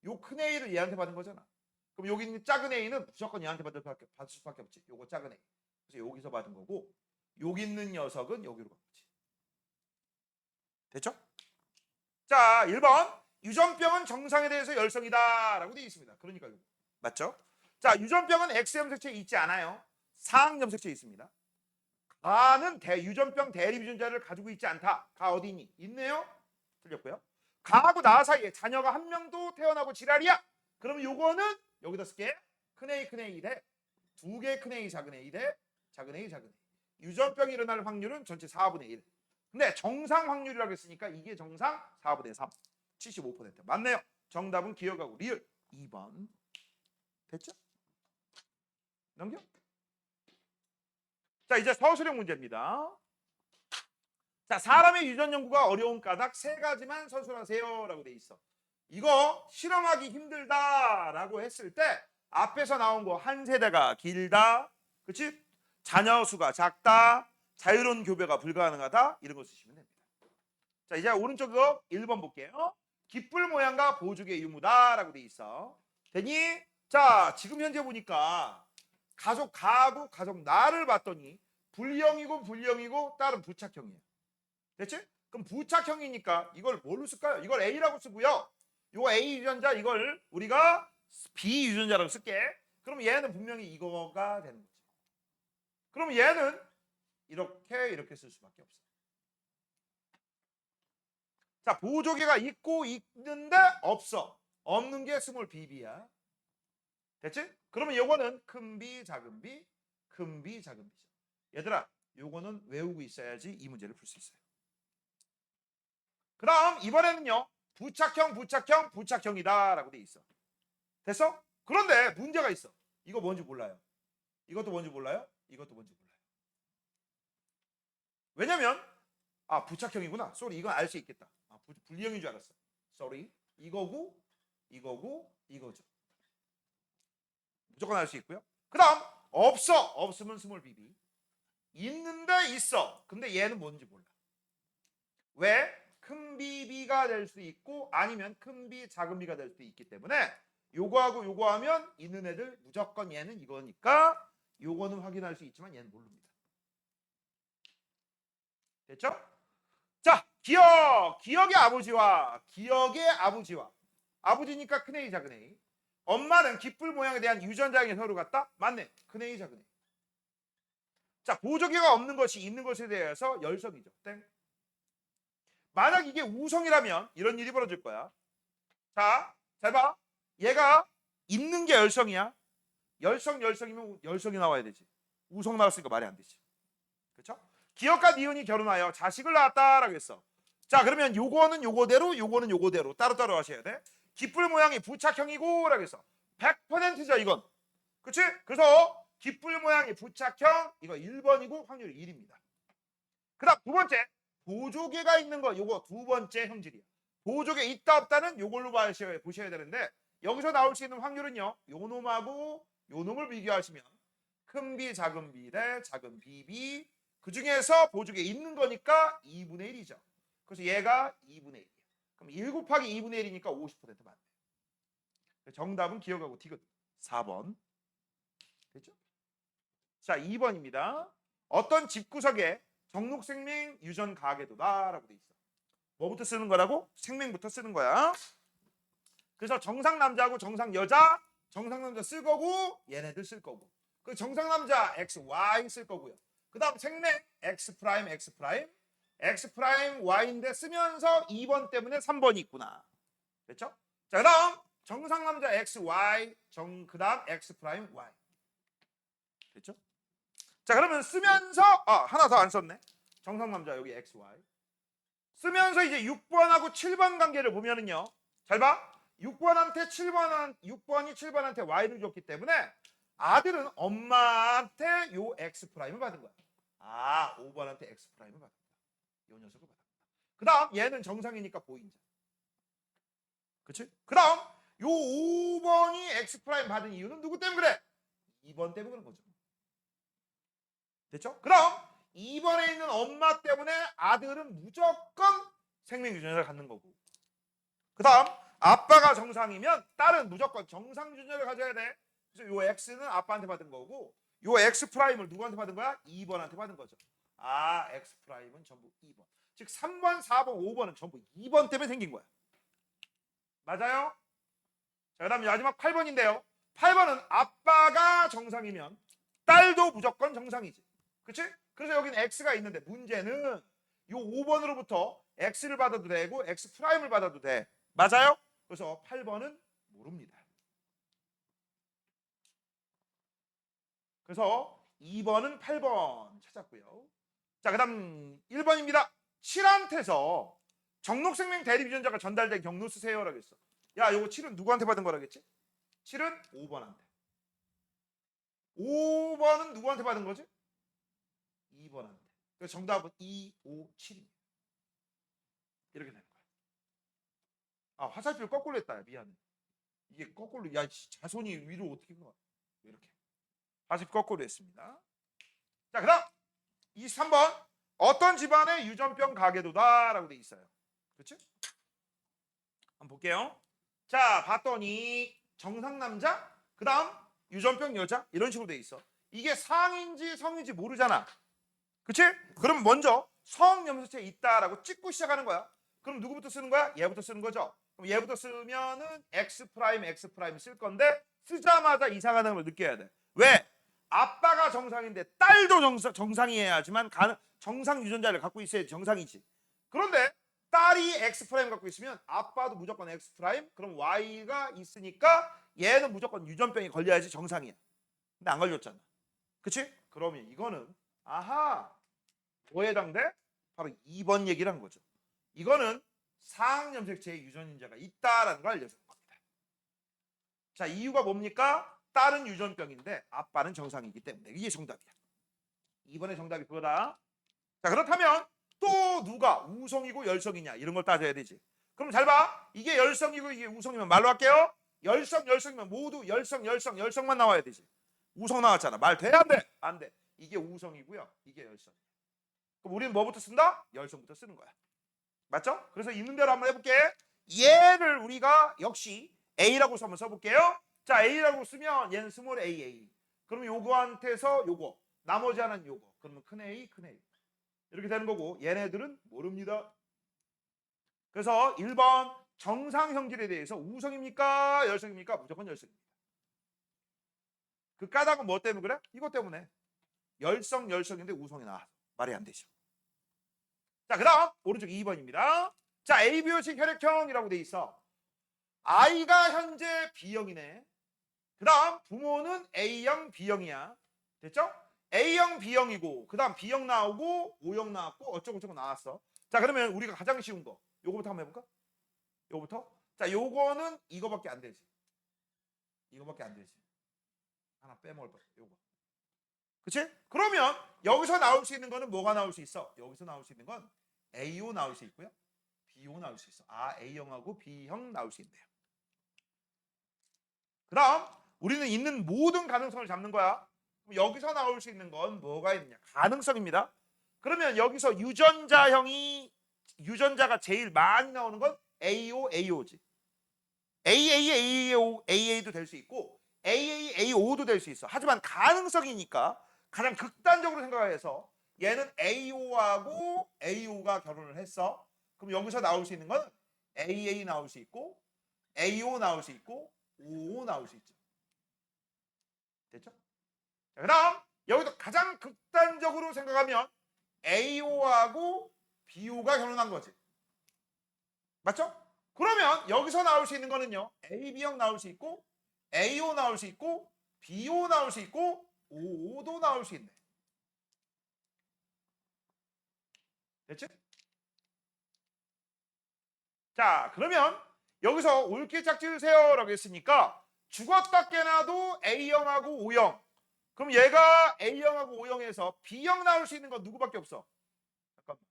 요 큰 a를 얘한테 받은 거잖아. 그럼 여기 있는 작은 a는 무조건 얘한테 받을 수밖에 없지. 요거 작은 a. 그래서 여기서 받은 거고 여기 있는 녀석은 여기로 간 거지. 됐죠? 자, 1번. 유전병은 정상에 대해서 열성이다 라고 되어 있습니다. 그러니까 이거 맞죠? 자, 유전병은 X염색체에 있지 않아요. 상염색체에 있습니다. 가는 유전병 대립유전자를 가지고 있지 않다. 가 어디 있니? 있네요. 틀렸고요. 가하고 나 사이에 자녀가 한 명도 태어나고 지랄이야. 그러면 요거는 여기다 쓸게. 큰 A 큰 A 대 두 개 큰 A 작은 A 대 작은 A 작은 A. 유전병이 일어날 확률은 전체 4분의 1. 근데 정상 확률이라고 했으니까 이게 정상 4분의 3. 75%. 맞네요. 정답은 기억하고 리을 2번. 됐죠? 넘겨. 자, 이제 서술형 문제입니다. 자, 사람의 유전 연구가 어려운 까닭 세 가지만 서술하세요 라고 돼 있어. 이거 실험하기 힘들다라고 했을 때 앞에서 나온 거 한 세대가 길다, 그치? 자녀 수가 작다, 자유로운 교배가 불가능하다, 이런 거 쓰시면 됩니다. 자, 이제 오른쪽 거 1번 볼게요. 깃불 모양과 보조개 유무다라고 돼 있어. 되니? 자, 지금 현재 보니까 가족 가하고 가족 나를 봤더니 불형이고 딸은 부착형이에요. 됐지? 그럼 부착형이니까 이걸 뭘로 쓸까요? 이걸 A라고 쓰고요. 이거 A 유전자 이걸 우리가 B 유전자라고 쓸게. 그럼 얘는 분명히 이거가 되는 거지. 그럼 얘는 이렇게 쓸 수밖에 없어. 자, 보조개가 있고 있는데 없어. 없는 게 스몰 BB야. 됐지? 그러면 요거는 큰 B, 작은 B, 큰 B, 작은 B죠. 얘들아, 요거는 외우고 있어야지 이 문제를 풀 수 있어요. 그럼 이번에는요. 부착형이다 라고 돼 있어. 됐어? 그런데 문제가 있어. 이거 뭔지 몰라요. 이것도 뭔지 몰라요. 이것도 뭔지 몰라요. 왜냐면 부착형이구나. 쏘리, 이건 알 수 있겠다. 분리형인 줄 알았어. 쏘리. 이거고 이거죠. 무조건 알 수 있고요. 그 다음 없으면 스몰 BB. 있는데 있어. 근데 얘는 뭔지 몰라. 왜? 큰 BB가 될 수 있고 아니면 큰 B, 작은 B가 될 수도 있기 때문에 요거하고 요거 하면 있는 애들 무조건 얘는 이거니까 요거는 확인할 수 있지만 얘는 모릅니다. 됐죠? 자, 기억의 아버지와 아버지니까 큰 A, 작은 A. 엄마는 깃불 모양에 대한 유전자의 서로 같다? 맞네. 큰 A, 작은 A. 자, 보조개가 없는 것이 있는 것에 대해서 열성이죠. 땡. 만약 이게 우성이라면 이런 일이 벌어질 거야. 자, 잘 봐. 얘가 있는 게 열성이야. 열성이면 열성이 나와야 되지. 우성 나왔으니까 말이 안 되지. 그렇죠? 기억과 니은이 결혼하여 자식을 낳았다라고 했어. 자, 그러면 요거는 요거대로, 요거는 요거대로 따로따로 하셔야 돼. 깃불 모양이 부착형이고라고 했어. 100%죠, 이건. 그렇지? 그래서 깃불 모양이 부착형 이거 1번이고 확률이 1입니다. 그다음 두 번째. 보조개가 있는 거 요거 두 번째 형질이야. 보조개 있다 없다는 요걸로 보셔야 되는데 여기서 나올 수 있는 확률은요. 요 놈하고 요 놈을 비교하시면 큰 B 작은 B 대 작은 BB 그 중에서 보조개 있는 거니까 2분의 1이죠. 그래서 얘가 2분의 1이야. 그럼 1 곱하기 2분의 1이니까 50% 맞네. 정답은 기억하고 디귿 4번. 됐죠? 자, 2번입니다. 어떤 집구석에 정록생명 유전 가계도다라고 돼 있어. 뭐부터 쓰는 거라고? 생명부터 쓰는 거야. 그래서 정상 남자하고 정상 여자, 정상 남자 쓸 거고 얘네들 쓸 거고. 그 정상 남자 X, Y 쓸 거고요. 그다음 생명 X 프라임, X 프라임, X 프라임 Y인데 쓰면서 2번 때문에 3번이 있구나. 됐죠? 자, 그다음 정상 남자 X, Y, 그다음 X 프라임 Y. 됐죠? 자, 그러면 쓰면서 하나 더 안 썼네. 정상 남자 여기 X, Y. 쓰면서 이제 6번하고 7번 관계를 보면은요. 잘 봐. 6번한테 6번이 7번한테 y를 줬기 때문에 아들은 엄마한테 요 x 프라임을 받은 거야. 아, 5번한테 x 프라임을 받은 거야. 요 녀석을 받은 거야. 그 다음 얘는 정상이니까 보인자. 그치? 그 다음 요 5번이 x 프라임 받은 이유는 누구 때문에 그래? 2번 때문에 그런 거죠. 됐죠? 그럼 2번에 있는 엄마 때문에 아들은 무조건 생명 유전자를 갖는 거고, 그 다음 아빠가 정상이면 딸은 무조건 정상 유전자를 가져야 돼. 그래서 요 x는 아빠한테 받은 거고, 요 x 프라임을 누구한테 받은 거야? 2번한테 받은 거죠. 아, x 프라임은 전부 2번. 즉 3번, 4번, 5번은 전부 2번 때문에 생긴 거야. 맞아요? 자, 그다음 마지막 8번인데요. 8번은 아빠가 정상이면 딸도 무조건 정상이지. 그치? 그래서 여기는 x가 있는데 문제는 요 5번으로부터 x를 받아도 되고 x 프라임을 받아도 돼. 맞아요? 그래서 8번은 모릅니다. 그래서 2번은 8번 찾았고요. 자, 그다음 1번입니다. 7한테서 정록생명 대립유전자가 전달된 경로 쓰세요라고 했어. 야, 요거 7은 누구한테 받은 거라겠지? 7은 5번한테. 5번은 누구한테 받은 거지? 2번한테. 그래서 정답은 2, 5, 7입니다. 이렇게 되는 거야. 아, 화살표 거꾸로 했다. 야, 미안해. 이게 거꾸로, 야, 자손이 위로 어떻게 가? 이렇게. 화살표 거꾸로 했습니다. 자, 그 다음 23번. 어떤 집안의 유전병 가계도다라고 돼 있어요. 그렇지? 한번 볼게요. 자, 봤더니 정상 남자, 그 다음 유전병 여자, 이런 식으로 돼 있어. 이게 상인지 성인지 모르잖아. 그치? 그럼 먼저 성염소체 있다라고 찍고 시작하는 거야. 그럼 누구부터 쓰는 거야? 얘부터 쓰는 거죠. 그럼 얘부터 쓰면은 x 프라임 쓸 건데, 쓰자마자 이상하다는 걸 느껴야 돼. 왜? 아빠가 정상인데 딸도 정상이어야지만 정상 유전자를 갖고 있어야 정상이지. 그런데 딸이 x 프라임 갖고 있으면 아빠도 무조건 x 프라임, 그럼 y가 있으니까 얘는 무조건 유전병이 걸려야지 정상이야. 근데 안 걸렸잖아. 그치? 그러면 이거는 아하, 뭐에 해당돼? 바로 2번 얘기를 한 거죠. 이거는 상염색체의 유전인자가 있다라는 걸 알려주는 겁니다. 자, 이유가 뭡니까? 딸은 유전병인데 아빠는 정상이기 때문에. 이게 정답이야. 2번의 정답이 그거다. 자, 그렇다면 또 누가 우성이고 열성이냐 이런 걸 따져야 되지. 그럼 잘 봐. 이게 열성이고 이게 우성이면 말로 할게요. 열성이면 모두 열성만 나와야 되지. 우성 나왔잖아. 말 돼? 안 돼? 안 돼. 이게 우성이고요. 이게 열성. 그럼 우리는 뭐부터 쓴다? 열성부터 쓰는 거야. 맞죠? 그래서 있는 대로 한번 해볼게. 얘를 우리가 역시 A라고 한번 써볼게요. 자, A라고 쓰면 얘는 스몰 AA. 그럼 요거한테서 요거, 나머지 하나는 요거. 그러면 큰 A, 큰 A. 이렇게 되는 거고, 얘네들은 모릅니다. 그래서 1번 정상 형질에 대해서 우성입니까? 열성입니까? 무조건 열성입니다. 그 까닭은 뭐 때문에 그래? 이것 때문에. 열성인데 우성이 나와서 말이 안 되죠. 자, 그 다음 오른쪽 2번입니다. 자, ABO식 혈액형이라고 돼 있어. 아이가 현재 B형이네. 그 다음 부모는 A형, B형이야. 됐죠? A형, B형이고 그 다음 B형 나오고 O형 나왔고 어쩌고저쩌고 나왔어. 자, 그러면 우리가 가장 쉬운 거 요거부터 한번 해볼까? 요거부터. 자, 요거는 이거밖에 안 되지. 이거밖에 안 되지. 하나 빼먹을 거. 요거. 그치? 그러면 여기서 나올 수 있는 거는 뭐가 나올 수 있어? 여기서 나올 수 있는 건 AO 나올 수 있고요. BO 나올 수 있어. 아, A형하고 B형 나올 수 있네요. 그럼 우리는 있는 모든 가능성을 잡는 거야. 여기서 나올 수 있는 건 뭐가 있느냐? 가능성입니다. 그러면 여기서 유전자가 제일 많이 나오는 건 AO, AO지. AA도 될 수 있고 AAAO도 될 수 있어. 하지만 가능성이니까 가장 극단적으로 생각해서 얘는 AO하고 AO가 결혼을 했어. 그럼 여기서 나올 수 있는 건 AA 나올 수 있고 AO 나올 수 있고 OO 나올 수 있죠. 됐죠? 자, 그다음 여기도 가장 극단적으로 생각하면 AO하고 BO가 결혼한 거지. 맞죠? 그러면 여기서 나올 수 있는 거는요. AB형 나올 수 있고 AO 나올 수 있고 BO 나올 수 있고 OO도 나올 수 있네. 됐지? 자, 그러면 여기서 옳게 짝지으세요라고 했으니까 죽었다 깨나도 A형하고 O형. 그럼 얘가 A형하고 O형에서 B형 나올 수 있는 건 누구밖에 없어? 잠깐만.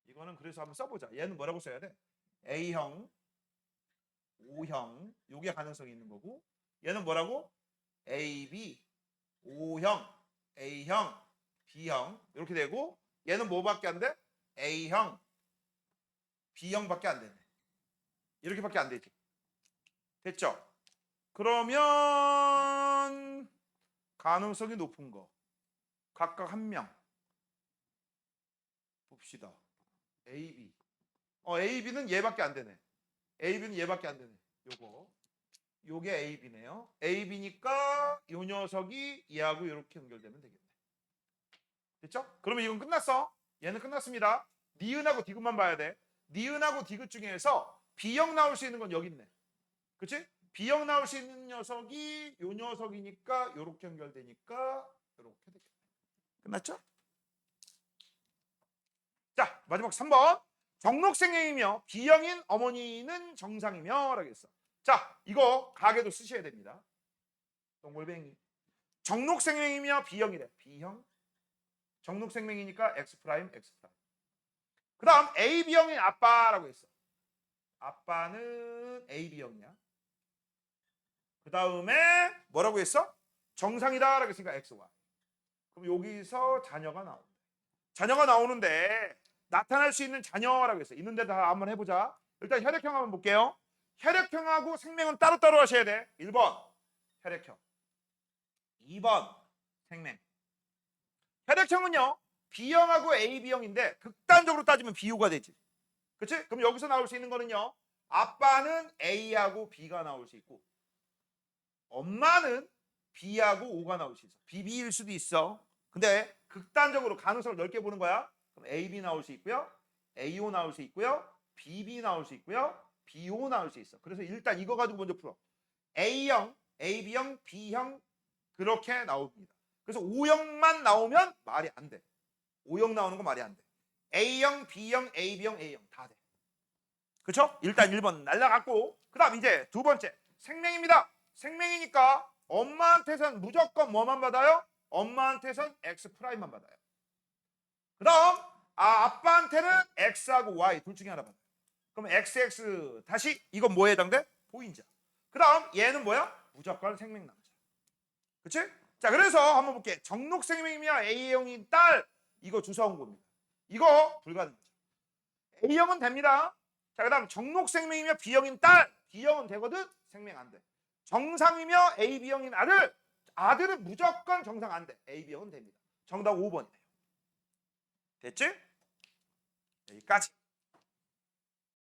이거는 그래서 한번 써보자. 얘는 뭐라고 써야 돼? A형, O형. 요게 가능성이 있는 거고. 얘는 뭐라고? AB, O형, A형, B형. 이렇게 되고 얘는 뭐밖에 안 돼? A형, B형밖에 안 되네. 이렇게밖에 안 되지. 됐죠? 그러면 가능성이 높은 거 각각 한 명 봅시다. AB. AB는 얘밖에 안 되네. AB는 얘밖에 안 되네. 요게 AB네요. AB니까 요 녀석이 얘하고 이렇게 연결되면 되겠네. 됐죠? 그러면 이건 끝났어. 얘는 끝났습니다. 니은하고 디귿만 봐야 돼. 니은하고 디귿 중에서 B형 나올 수 있는 건 여기 있네. 그치? B형 나올 수 있는 녀석이 요 녀석이니까 요렇게 연결되니까 요렇게 되겠네. 끝났죠? 자, 마지막 3번. 정록생명이며 B형인 어머니는 정상이며 라고 했어. 자, 이거 가계도 쓰셔야 됩니다. 동글뱅이. 정록생명이며 B형이래. B형. 정록생명이니까 X 프라임, X 프라임. 그 다음 AB형인 아빠라고 했어. 아빠는 AB형이야. 그 다음에 뭐라고 했어? 정상이다 라고 했으니까 XY. 그럼 여기서 자녀가 나온다. 자녀가 나오는데 나타날 수 있는 자녀라고 했어. 있는데 다 한번 해보자. 일단 혈액형 한번 볼게요. 혈액형하고 생명은 따로따로 하셔야 돼. 1번 혈액형, 2번 생명. 혈액형은요 B형하고 AB형인데 극단적으로 따지면 B호가 되지. 그치? 그럼 여기서 나올 수 있는 거는요 아빠는 A하고 B가 나올 수 있고 엄마는 B하고 O가 나올 수 있어. BB일 수도 있어. 근데 극단적으로 가능성을 넓게 보는 거야. 그럼 AB 나올 수 있고요. AO 나올 수 있고요. BB 나올 수 있고요. BO 나올 수 있어. 그래서 일단 이거 가지고 먼저 풀어. A형, AB형, B형 그렇게 나옵니다. 그래서 O형만 나오면 말이 안 돼. O형 나오는 거 말이 안 돼. A형, B형, AB형, A형 다 돼. 그렇죠? 일단 1번 날라갔고 그 다음 이제 두 번째 생명입니다. 생명이니까 엄마한테선 무조건 뭐만 받아요? 엄마한테선 X 프라임만 받아요. 그 다음 아빠한테는 X하고 Y 둘 중에 하나 받아요. 그럼 XX 다시 이건 뭐에 해당돼? 보인자. 그 다음 얘는 뭐야? 무조건 생명남자. 그치? 자 그래서 한번 볼게. 정록생명이며 A형인 딸 이거 주사온 겁니다. 이거 불가능하죠. A형은 됩니다. 자 그 다음 정록생명이며 B형인 딸 B형은 되거든? 생명 안 돼. 정상이며 AB형인 아들은 무조건 정상 안 돼. AB형은 됩니다. 정답 5번이에요. 됐지? 여기까지.